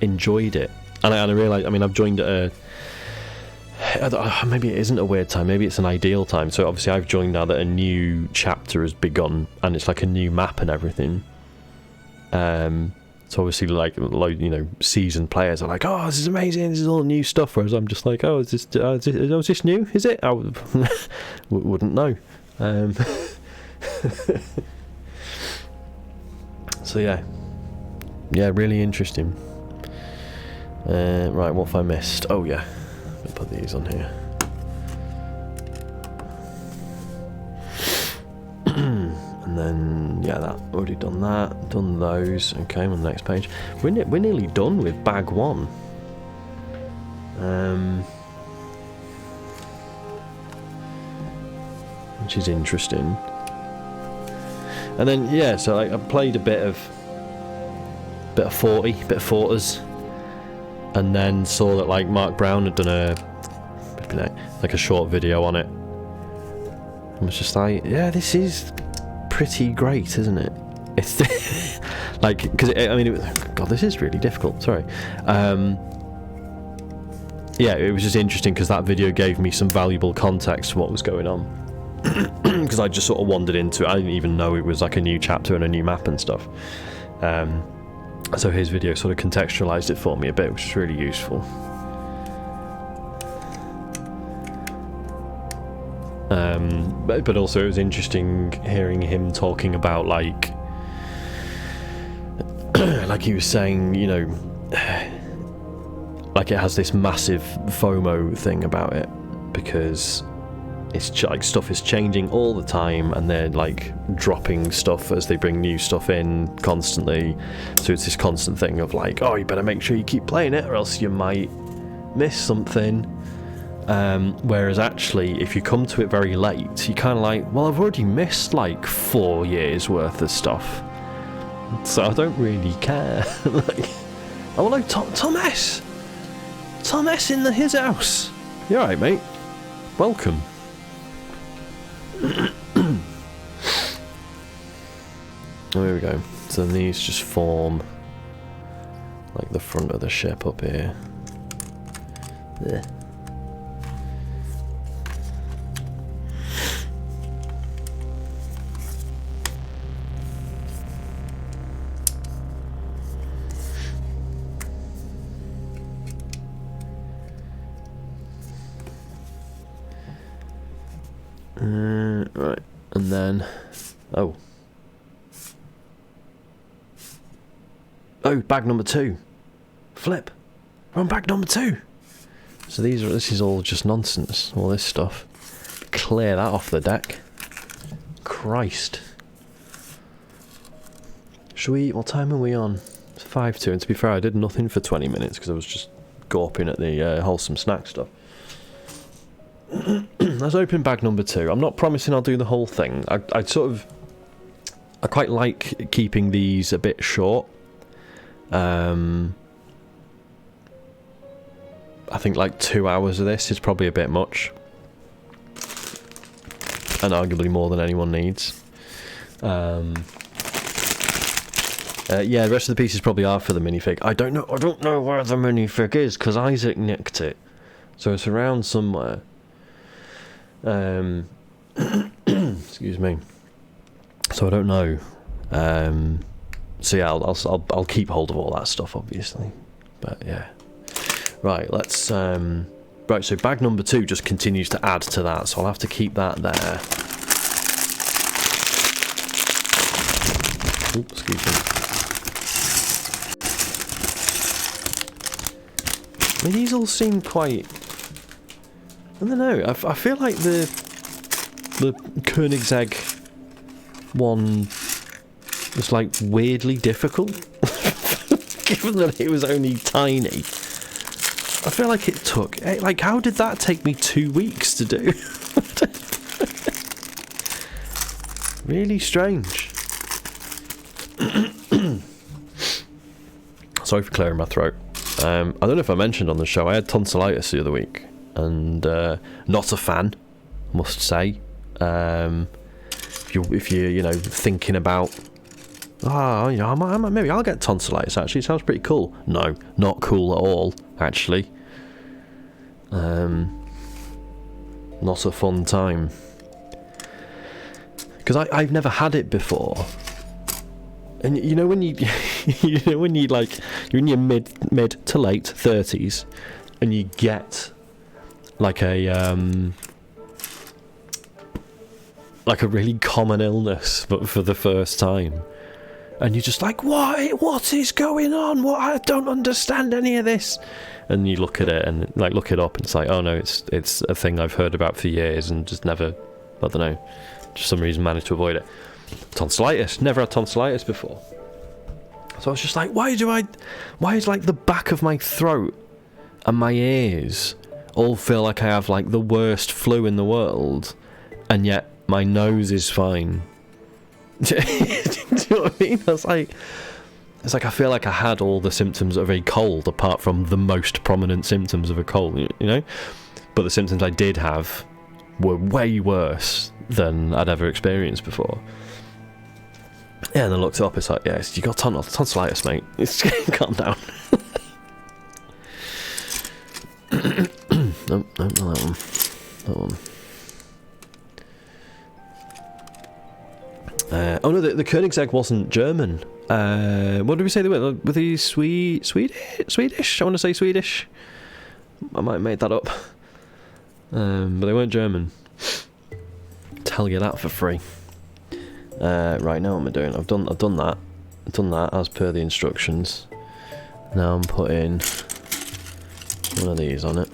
enjoyed it. And I realised, I've joined at maybe it isn't a weird time, maybe it's an ideal time. So obviously I've joined now that a new chapter has begun, and it's a new map and everything. So obviously seasoned players are oh, this is amazing, this is all new stuff, whereas I'm just oh, is this new, is it? I wouldn't know. So yeah, really interesting. Right, what have I missed? Oh yeah, I'll put these on here. And then, yeah, that already done that, done those. Okay, on the next page. We're nearly done with bag one. Which is interesting. And then, yeah, so I played a bit of 40, bit of Forters, and then saw that Mark Brown had done a short video on it. I was just yeah, this is pretty great, isn't it? It's because God, this is really difficult. Sorry. Yeah, it was just interesting because that video gave me some valuable context to what was going on. Because I just sort of wandered into it. I didn't even know it was a new chapter and a new map and stuff. So his video sort of contextualized it for me a bit, which is really useful. But also it was interesting hearing him talking about like he was saying, like it has this massive FOMO thing about it, because it's stuff is changing all the time, and they're dropping stuff as they bring new stuff in constantly. So it's this constant thing of oh, you better make sure you keep playing it or else you might miss something. Whereas actually, if you come to it very late, you kind of well, I've already missed 4 years worth of stuff, so I don't really care. Oh no, Tom S in his house. You alright, mate? Welcome. Oh, here we go. So then these just form the front of the ship up here. There. Right, and then, oh, Oh, bag number 2. Flip. We're on bag number 2. So this is all just nonsense. All this stuff. Clear that off the deck. Christ. What time are we on? It's 5:02, and to be fair, I did nothing for 20 minutes because I was just gawping at the wholesome snack stuff. Let's open bag number 2. I'm not promising I'll do the whole thing. I quite like keeping these a bit short. I think like 2 hours of this is probably a bit much. And arguably more than anyone needs. Yeah, the rest of the pieces probably are for the minifig. I don't know where the minifig is, because Isaac nicked it. So it's around somewhere. Excuse me. So I don't know. So yeah, I'll keep hold of all that stuff, obviously. But yeah. Right, let's... Right, so bag number 2 just continues to add to that, so I'll have to keep that there. Oops, excuse me. I mean, these all seem quite... I don't know, I feel like the Koenigsegg one was like weirdly difficult. Given that it was only tiny. I feel like it took... Like, how did that take me 2 weeks to do? Really strange. Sorry for clearing my throat. I don't know if I mentioned on the show, I had tonsillitis the other week. And not a fan, must say. If you're, you know, thinking about... you know, maybe I'll get tonsillitis, actually. It sounds pretty cool. No, not cool at all, actually. Not a fun time. Because I've never had it before. And you know when you when you like you're in your mid to late 30s and you get like a really common illness but for the first time, and you're just like, what is going on? I don't understand any of this. And you look at it and like look it up and it's like, oh no, it's a thing I've heard about for years and just never, I don't know, just some reason managed to avoid it. Tonsillitis, never had tonsillitis before. So I was just like, why is like the back of my throat and my ears all feel like I have like the worst flu in the world, and yet my nose is fine. Do you know what I mean? It's like I feel like I had all the symptoms of a cold apart from the most prominent symptoms of a cold, you know? But the symptoms I did have were way worse than I'd ever experienced before. Yeah, and I looked it up, it's like, yeah, you got tonsillitis, mate. Calm down. Nope, not that one. That one. Oh no, the Koenigsegg wasn't German. What did we say they were? Were they Swedish? I want to say Swedish. I might have made that up. But they weren't German. Tell you that for free. Right, now what am I doing? I've done that. I've done that as per the instructions. Now I'm putting one of these on it.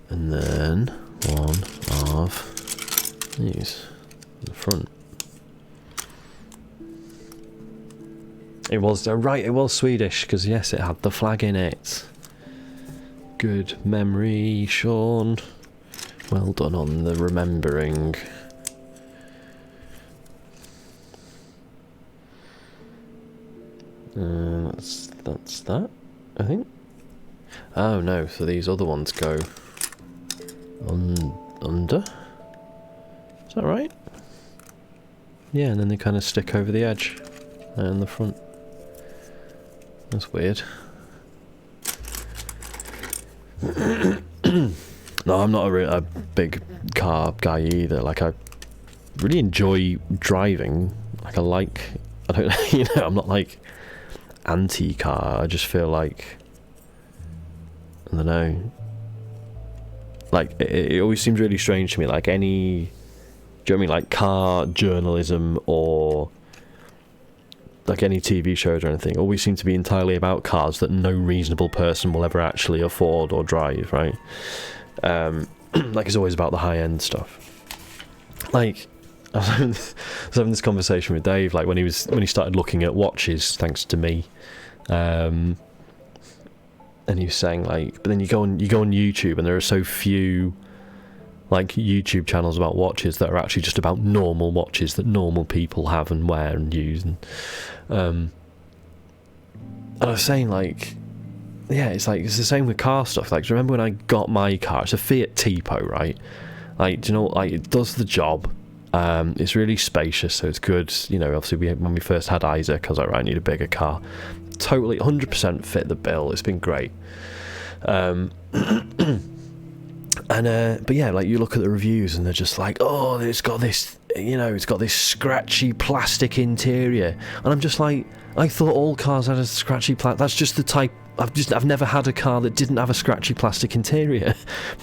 And then one of these in the front. It was right, it was Swedish, because yes, it had the flag in it. Good memory, Sean. Well done on the remembering. That's that, I think. Oh no, so these other ones go under. Is that right? Yeah, and then they kind of stick over the edge and the front. That's weird. No, I'm not a big car guy either. Like, I really enjoy driving. Like, I don't know, you know, I'm not like anti-car. I just feel like, I don't know. Like, it always seems really strange to me. Like, do you know what I mean? Like, car journalism or like any TV shows or anything, always seem to be entirely about cars that no reasonable person will ever actually afford or drive, right? Like it's always about the high-end stuff. Like I was having this conversation with Dave, like when he started looking at watches, thanks to me, and he was saying like, but then you go on YouTube and there are so few like YouTube channels about watches that are actually just about normal watches that normal people have and wear and use, and I was saying like, yeah, it's like it's the same with car stuff. Like, do you remember when I got my car? It's a Fiat Tipo, right? Like, do you know, like it does the job. It's really spacious, so it's good. You know, obviously when we first had Isaac, I was like, right, I need a bigger car. Totally 100% fit the bill. It's been great. But yeah, like you look at the reviews and they're just like, oh, it's got this, you know, it's got this scratchy plastic interior, and I'm just like, I thought all cars had a scratchy plastic. That's just the type. I've never had a car that didn't have a scratchy plastic interior,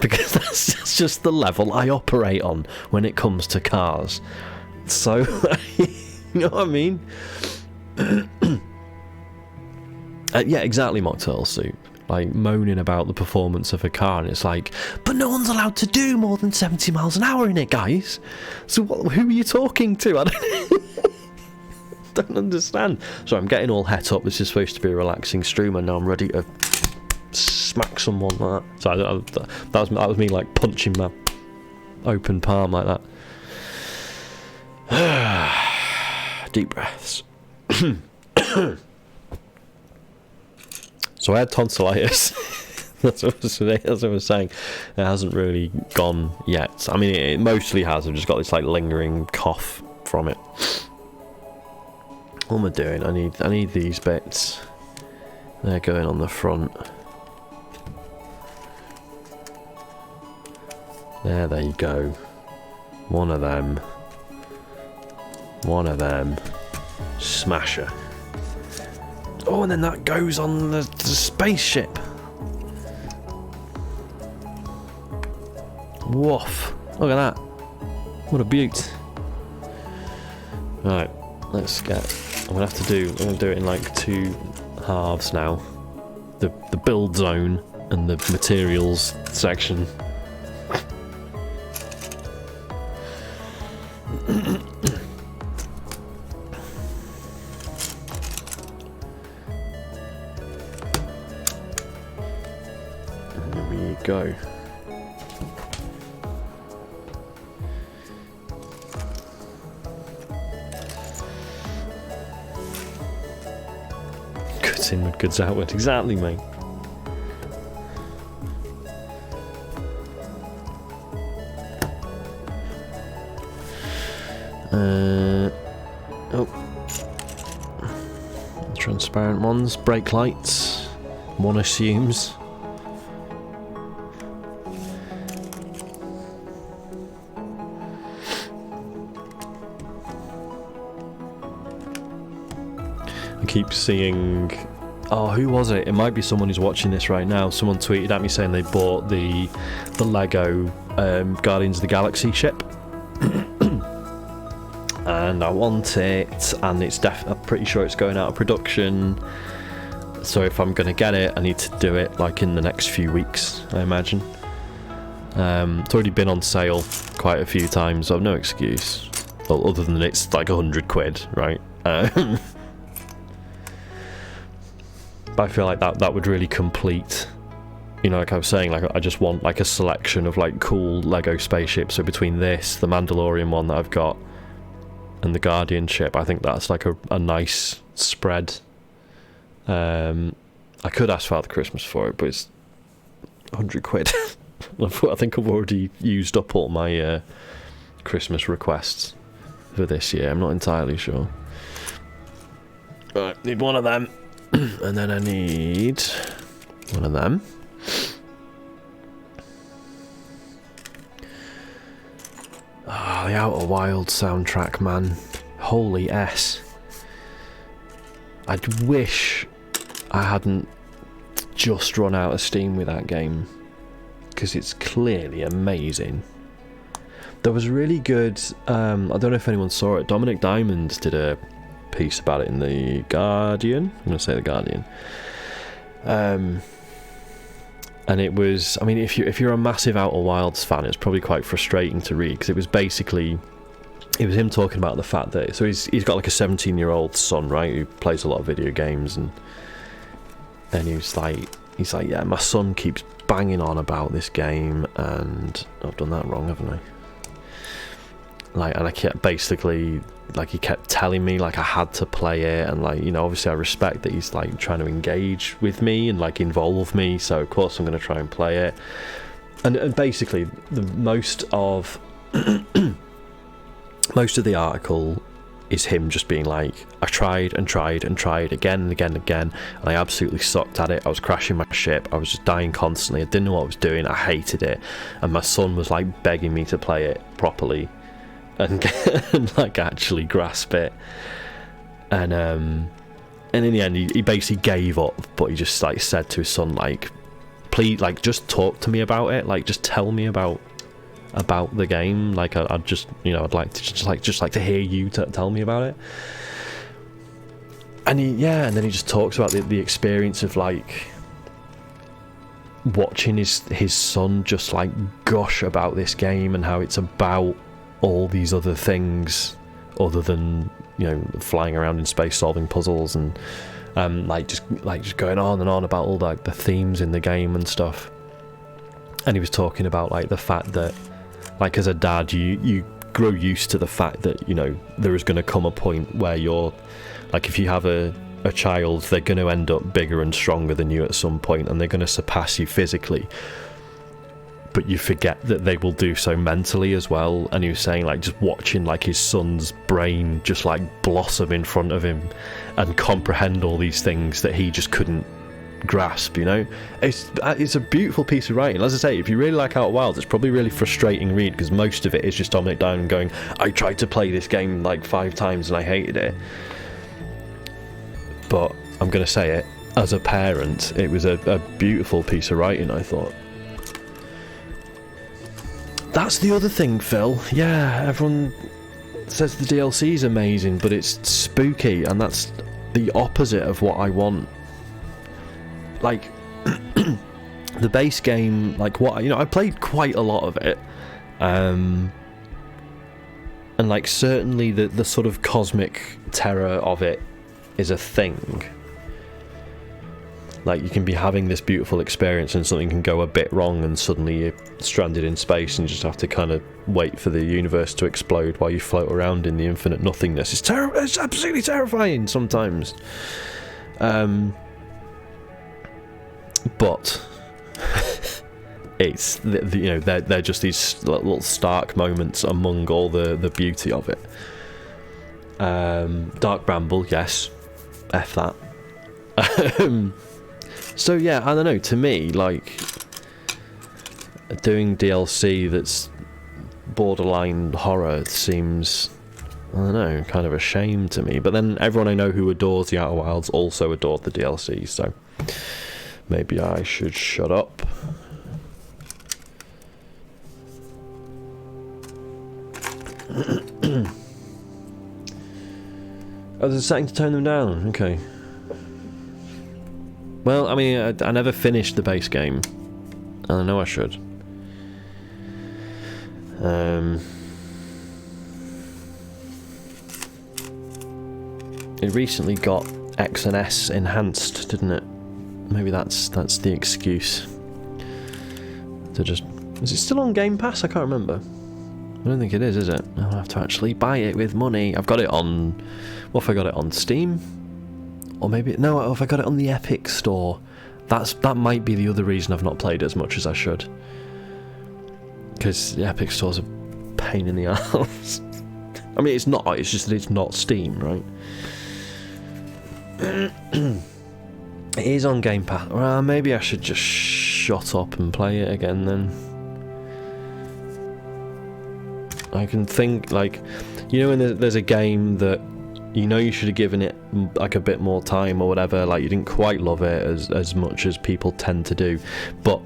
because that's just the level I operate on when it comes to cars. So, you know what I mean? Yeah, exactly, Mock Turtle Soup. Like moaning about the performance of a car, and it's like, but no one's allowed to do more than 70 miles an hour in it, guys. So who are you talking to? I don't understand. So I'm getting all het up. This is supposed to be a relaxing stream, and now I'm ready to smack someone like that. So that was me like punching my open palm like that. Deep breaths. So I had tonsillitis. That's what I was saying. It hasn't really gone yet. I mean, it mostly has. I've just got this like lingering cough from it. What am I doing? I need these bits. They're going on the front. There you go. One of them. Smasher. Oh, and then that goes on the spaceship. Woof. Look at that. What a beaut. Right, let's get... I'm going to do it in like 2 halves now. The build zone and the materials section. Go. Goods inward, goods outward. Exactly, mate. Transparent ones, brake lights. One assumes. Keep seeing, oh, who was it? It might be someone who's watching this right now. Someone tweeted at me saying they bought the Lego Guardians of the Galaxy ship, and I want it, and I'm pretty sure it's going out of production. So if I'm going to get it, I need to do it like in the next few weeks, I imagine. It's already been on sale quite a few times, so I've no excuse. Well, other than it's like £100, right? But I feel like that would really complete, you know, like I was saying, like I just want like a selection of like cool Lego spaceships. So between this, the Mandalorian one that I've got, and the Guardian ship, I think that's like a nice spread. I could ask Father Christmas for it, but it's £100. I think I've already used up all my Christmas requests for this year. I'm not entirely sure. Right, need one of them. And then I need one of them. Ah, the Outer Wilds soundtrack, man. Holy S. I'd wish I hadn't just run out of steam with that game, because it's clearly amazing. There was really good, I don't know if anyone saw it, Dominic Diamond did a piece about it in the Guardian. I'm going to say the Guardian. And it was, I mean, if you're a massive Outer Wilds fan, it's probably quite frustrating to read, because it was him talking about the fact that, so he's got like a 17-year-old son, right, who plays a lot of video games, and he's like, yeah, my son keeps banging on about this game, and I've done that wrong, haven't I? Like, and I kept basically, like, he kept telling me like I had to play it, and like, you know, obviously I respect that he's like trying to engage with me and like involve me, so of course I'm going to try and play it. And basically the most of most of the article is him just being like, I tried and tried and tried again and again and again, and I absolutely sucked at it. I was crashing my ship, I was just dying constantly, I didn't know what I was doing, I hated it, and my son was like begging me to play it properly and, and like actually grasp it, and in the end he basically gave up, but he just like said to his son, like, please, like, just talk to me about it, like, just tell me about the game, like, I'd just, you know, I'd like to just like to hear you tell me about it. And and then he just talks about the experience of like watching his son just like gush about this game, and how it's about all these other things other than, you know, flying around in space solving puzzles, and just going on and on about all like the themes in the game and stuff. And he was talking about like the fact that, like, as a dad, you grow used to the fact that, you know, there is going to come a point where you're like, if you have a child, they're going to end up bigger and stronger than you at some point, and they're going to surpass you physically, but you forget that they will do so mentally as well. And he was saying, like, just watching like his son's brain just like blossom in front of him and comprehend all these things that he just couldn't grasp, you know, it's a beautiful piece of writing. As I say, if you really like Outer Wilds, it's probably a really frustrating read, because most of it is just Dominic Down going, I tried to play this game like 5 times and I hated it. But I'm going to say it, as a parent, it was a beautiful piece of writing, I thought. That's the other thing, Phil. Yeah, everyone says the DLC is amazing, but it's spooky, and that's the opposite of what I want. Like, the base game, like, what, you know, I played quite a lot of it, and like, certainly the sort of cosmic terror of it is a thing. Like, you can be having this beautiful experience and something can go a bit wrong, and suddenly you're stranded in space and you just have to kind of wait for the universe to explode while you float around in the infinite nothingness. It's it's absolutely terrifying sometimes. But it's you know, they're just these little stark moments among all the beauty of it. Dark Bramble, yes, F that. So yeah, I don't know, to me, like, doing DLC that's borderline horror seems, I don't know, kind of a shame to me. But then everyone I know who adores the Outer Wilds also adored the DLC, so maybe I should shut up. Oh, there's a setting to turn them down, okay. Well, I mean, I never finished the base game, and I know I should. It recently got X and S enhanced, didn't it? Maybe that's the excuse. To just... Is it still on Game Pass? I can't remember. I don't think it is it? I'll have to actually buy it with money. I've got it on... What if I got it on Steam? Or maybe... No, if I got it on the Epic Store. That might be the other reason I've not played as much as I should. Because the Epic Store's a pain in the arse. I mean, it's not. It's just that it's not Steam, right? It is on Game Pass. Well, maybe I should just shut up and play it again then. I can think, like, you know, when there's a game that you know you should have given it like a bit more time or whatever, like you didn't quite love it as much as people tend to do, but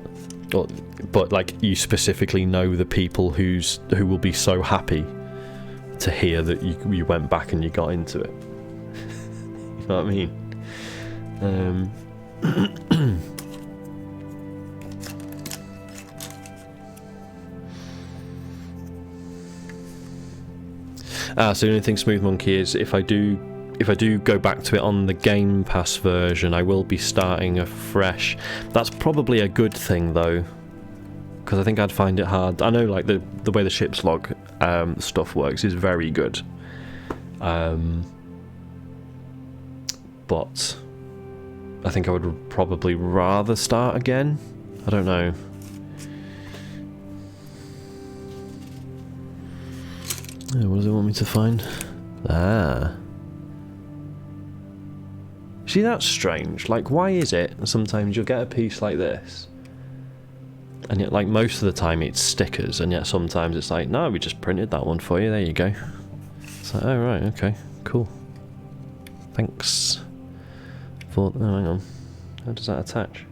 like you specifically know the people who will be so happy to hear that you went back and you got into it. know what I mean? So the only thing Smooth Monkey is, if I do go back to it on the Game Pass version, I will be starting afresh. That's probably a good thing though, because I think I'd find it hard. I know like the way the ship's log stuff works is very good, but I think I would probably rather start again. I don't know. What does it want me to find? See, that's strange. Like, why is it sometimes you'll get a piece like this, and yet, like, most of the time it's stickers, and yet sometimes it's like, no, we just printed that one for you, there you go. It's like, oh, right, okay, cool. Thanks. Oh, hang on. How does that attach?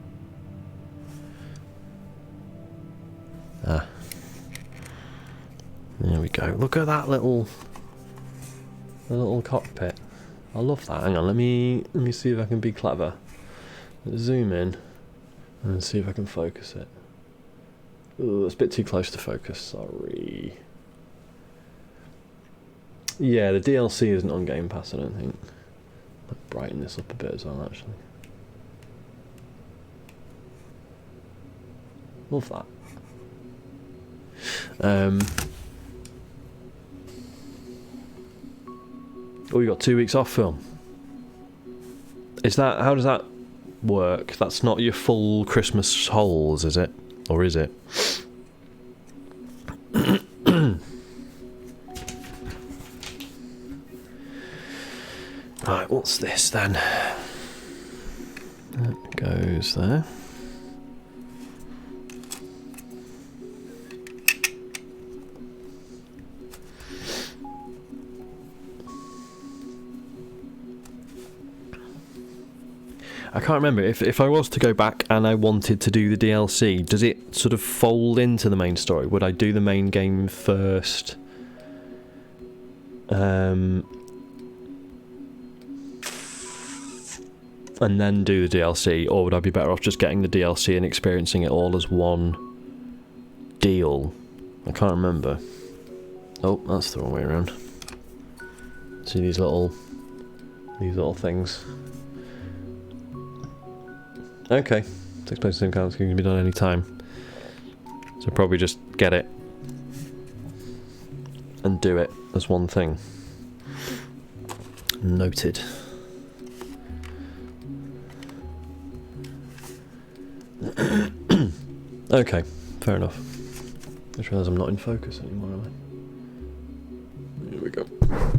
There we go. Look at that little cockpit. I love that. Hang on, let me see if I can be clever. Let's zoom in and see if I can focus it. Ooh, it's a bit too close to focus, sorry. Yeah, the DLC isn't on Game Pass, I don't think. I'll brighten this up a bit as well, actually. Love that. Oh, you got 2 weeks off film. Is that, how does that work? That's not your full Christmas holes, is it? Or is it? Right, what's this then? That goes there. I can't remember, if I was to go back and I wanted to do the DLC, does it sort of fold into the main story? Would I do the main game first? And then do the DLC, or would I be better off just getting the DLC and experiencing it all as one deal? I can't remember. Oh, that's the wrong way around. See these little things. Okay, takes place in the same count, can be done any time. So probably just get it and do it as one thing. Noted. Okay, fair enough. I just realised I'm not in focus anymore, am I? Here we go.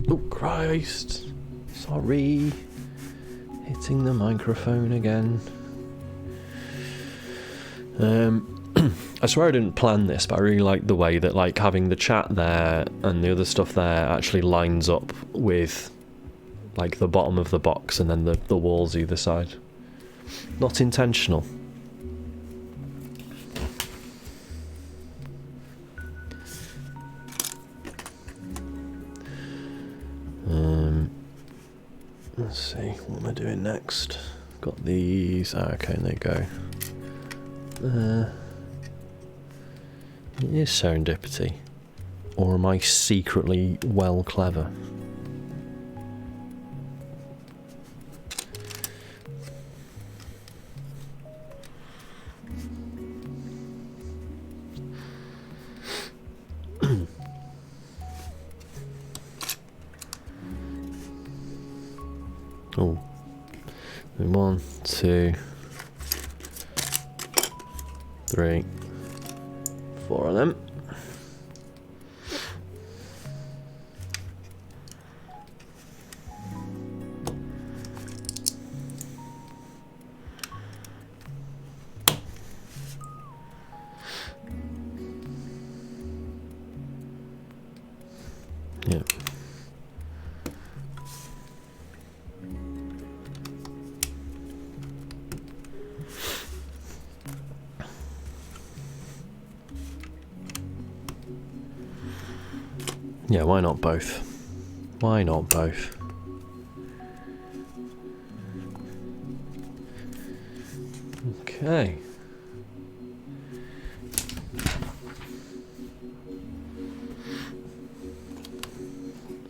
Oh, Christ. Sorry. Hitting the microphone again. I swear I didn't plan this, but I really like the way that like having the chat there and the other stuff there actually lines up with like the bottom of the box and then the walls either side. Not intentional. Let's see, what am I doing next? Got these. Okay, there you go. It is serendipity. Or am I secretly well clever? Oh. 1, 2, 3, 4 of them. Yeah. Yeah, why not both? Why not both? Okay.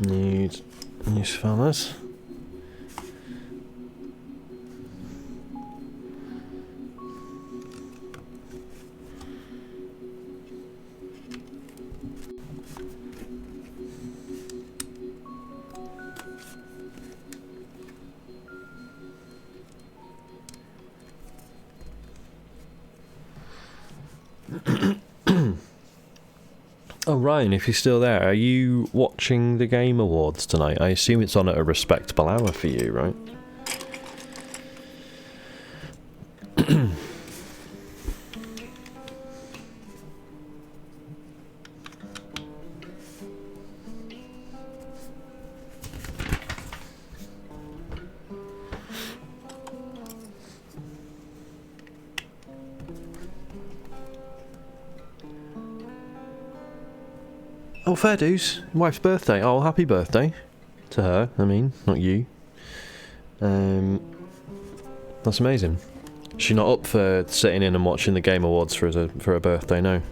Need these fellas. Oh, Ryan, if you're still there, are you watching the Game Awards tonight? I assume it's on at a respectable hour for you, right? Oh, fair dues. Wife's birthday. Oh, happy birthday to her. I mean, not you. That's amazing. Is she not up for sitting in and watching the Game Awards for her birthday? No.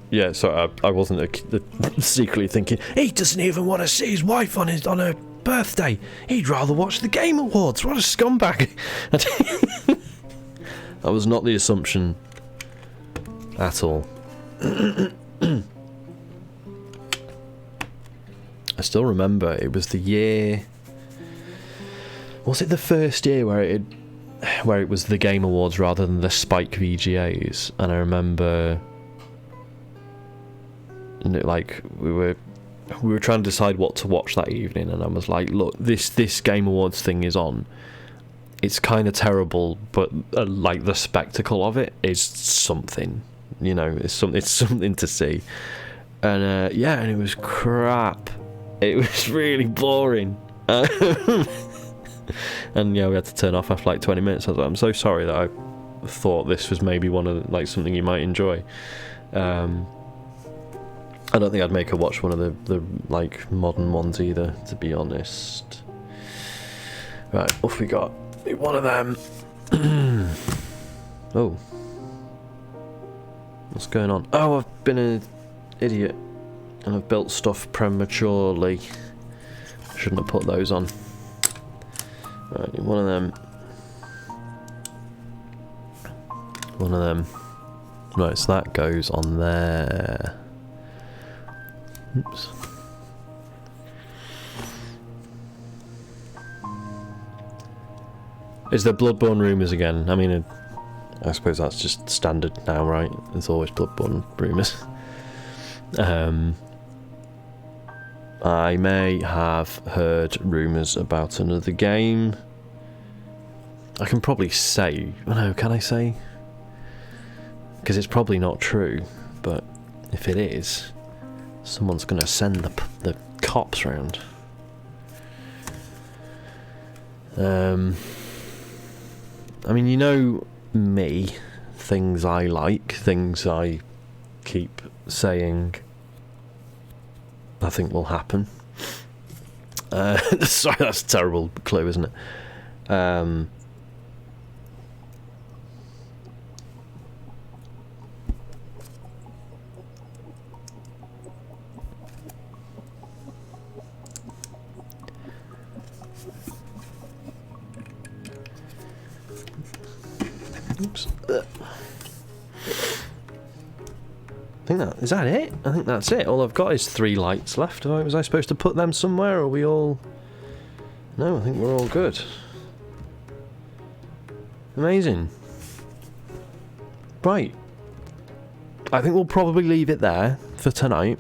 Yeah, so I wasn't secretly thinking, he doesn't even want to see his wife on her birthday. He'd rather watch the Game Awards. What a scumbag. That was not the assumption at all. I still remember it was the year... Was it the first year where it was the Game Awards rather than the Spike VGAs? And I remember... like we were trying to decide what to watch that evening, and I was like, look, this Game Awards thing is on. It's kind of terrible, but like the spectacle of it is something, you know. It's something to see. And yeah, and it was crap. It was really boring. And yeah, we had to turn off after like 20 minutes. I was like, I'm so sorry that I thought this was maybe one of like something you might enjoy. I don't think I'd make her watch one of the like modern ones either, to be honest. Right, off we got. One of them. Oh. What's going on? Oh, I've been an idiot. And I've built stuff prematurely. Shouldn't have put those on. Right, one of them. One of them. Right, so that goes on there. Oops. Is there Bloodborne rumours again? I mean, I suppose that's just standard now, right? There's always Bloodborne rumours. I may have heard rumours about another game. I can probably say... No, can I say? Because it's probably not true, but if it is... Someone's going to send the cops round. I mean, you know me. Things I like, things I keep saying I think will happen. Sorry, that's a terrible clue, isn't it? Oops. I think is that it? I think that's it. All I've got is 3 lights left. Was I supposed to put them somewhere, or are we all... No, I think we're all good. Amazing. Right. I think we'll probably leave it there for tonight.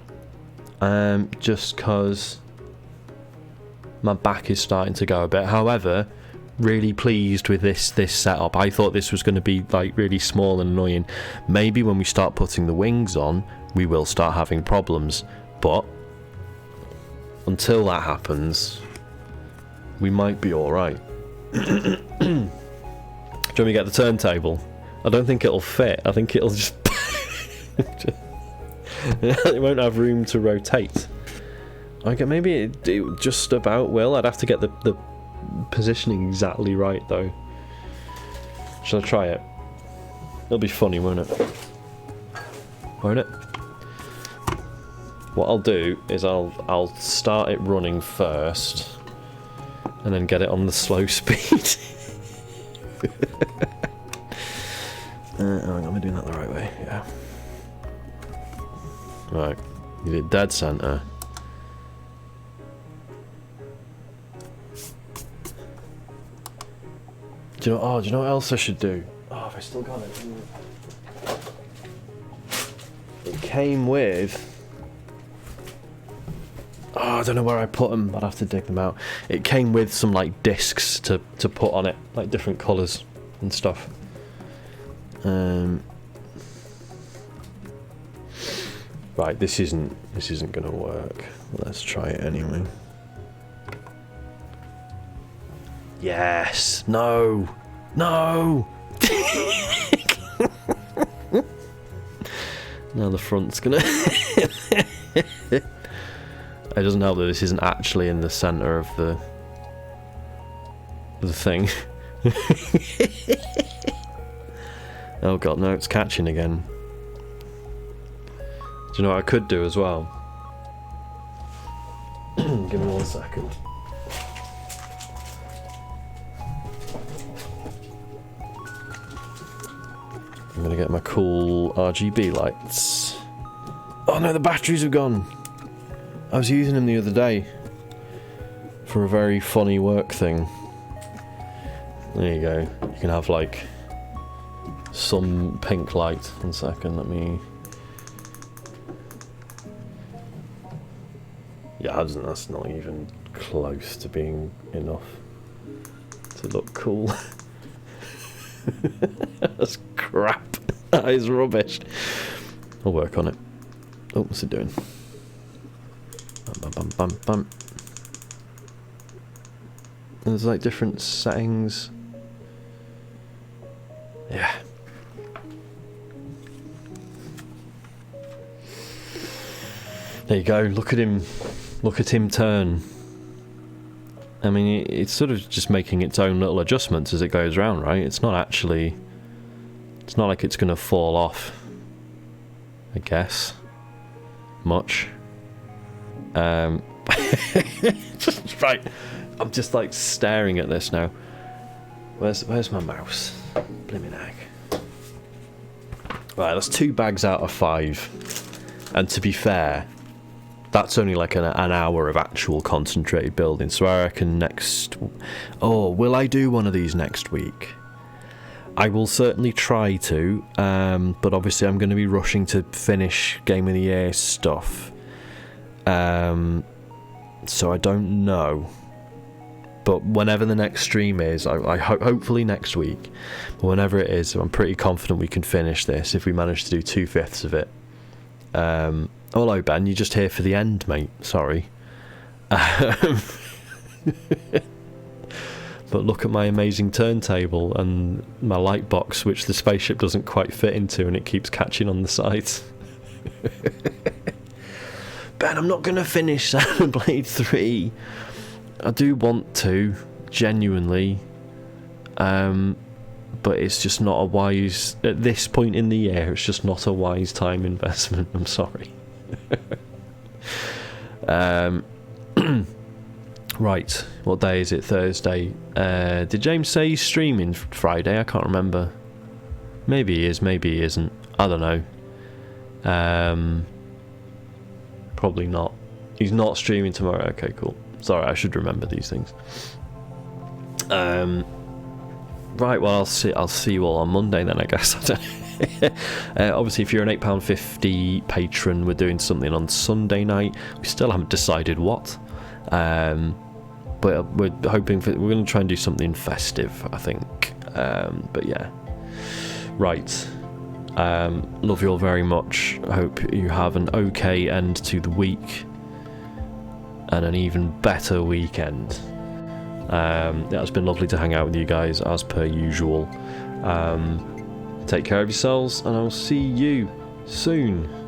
Just because my back is starting to go a bit. However... really pleased with this setup. I thought this was going to be like really small and annoying. Maybe when we start putting the wings on, we will start having problems. But until that happens, we might be all right. Do you want me to get the turntable? I don't think it'll fit. I think it'll just... it won't have room to rotate. Okay, maybe it just about will. I'd have to get the positioning exactly right, though. Shall I try it? It'll be funny, won't it? Won't it? What I'll do is I'll start it running first, and then get it on the slow speed. Hang on, am I doing that the right way? Yeah. Right, you did dead center. Do you know what else I should do? Oh, have I still got it? It came with... Oh, I don't know where I put them. I'd have to dig them out. It came with some like discs to put on it, like different colours and stuff. Right, this isn't gonna work. Let's try it anyway. Yes. No. No. Now the front's gonna. It doesn't help that this isn't actually in the centre of the thing. Oh god, no, it's catching again. Do you know what I could do as well? Give me 1 second. I'm gonna get my cool RGB lights. Oh no, the batteries have gone! I was using them the other day for a very funny work thing. There you go. You can have like some pink light. 1 second, let me... Yeah, that's not even close to being enough to look cool. That's crap. That is rubbish. I'll work on it. Oh, what's it doing? Bum, bum, bum, bum, bum. There's like different settings. Yeah. There you go. Look at him. Look at him turn. I mean, it's sort of just making its own little adjustments as it goes around, right? It's not actually... It's not like it's going to fall off, I guess. Much. Just right. I'm just like staring at this now. Where's my mouse? Blimmin' heck. Right, that's 2 bags out of 5. And to be fair, that's only like an hour of actual concentrated building. So I reckon next... Oh, will I do one of these next week? I will certainly try to, but obviously I'm going to be rushing to finish Game of the Year stuff. So I don't know. But whenever the next stream is, I hopefully next week, but whenever it is, I'm pretty confident we can finish this if we manage to do 2/5 of it. Oh, hello Ben, you're just here for the end, mate. Sorry. But look at my amazing turntable and my light box, which the spaceship doesn't quite fit into, and it keeps catching on the sides. Ben, I'm not going to finish Blade 3. I do want to, genuinely. But it's just not a wise... At this point in the year, it's just not a wise time investment. I'm sorry. Right, what day is it? Thursday. Did James say he's streaming Friday? I can't remember. Maybe he is, maybe he isn't. I don't know. Probably not. He's not streaming tomorrow. Okay, cool. Sorry, I should remember these things. Right, well, I'll see you all on Monday then, I guess. I don't know. Obviously, if you're an £8.50 patron, we're doing something on Sunday night. We still haven't decided what. But we're hoping we're going to try and do something festive, I think. But yeah. Right. Love you all very much. I hope you have an okay end to the week and an even better weekend. Yeah, it's been lovely to hang out with you guys as per usual. Take care of yourselves, and I'll see you soon.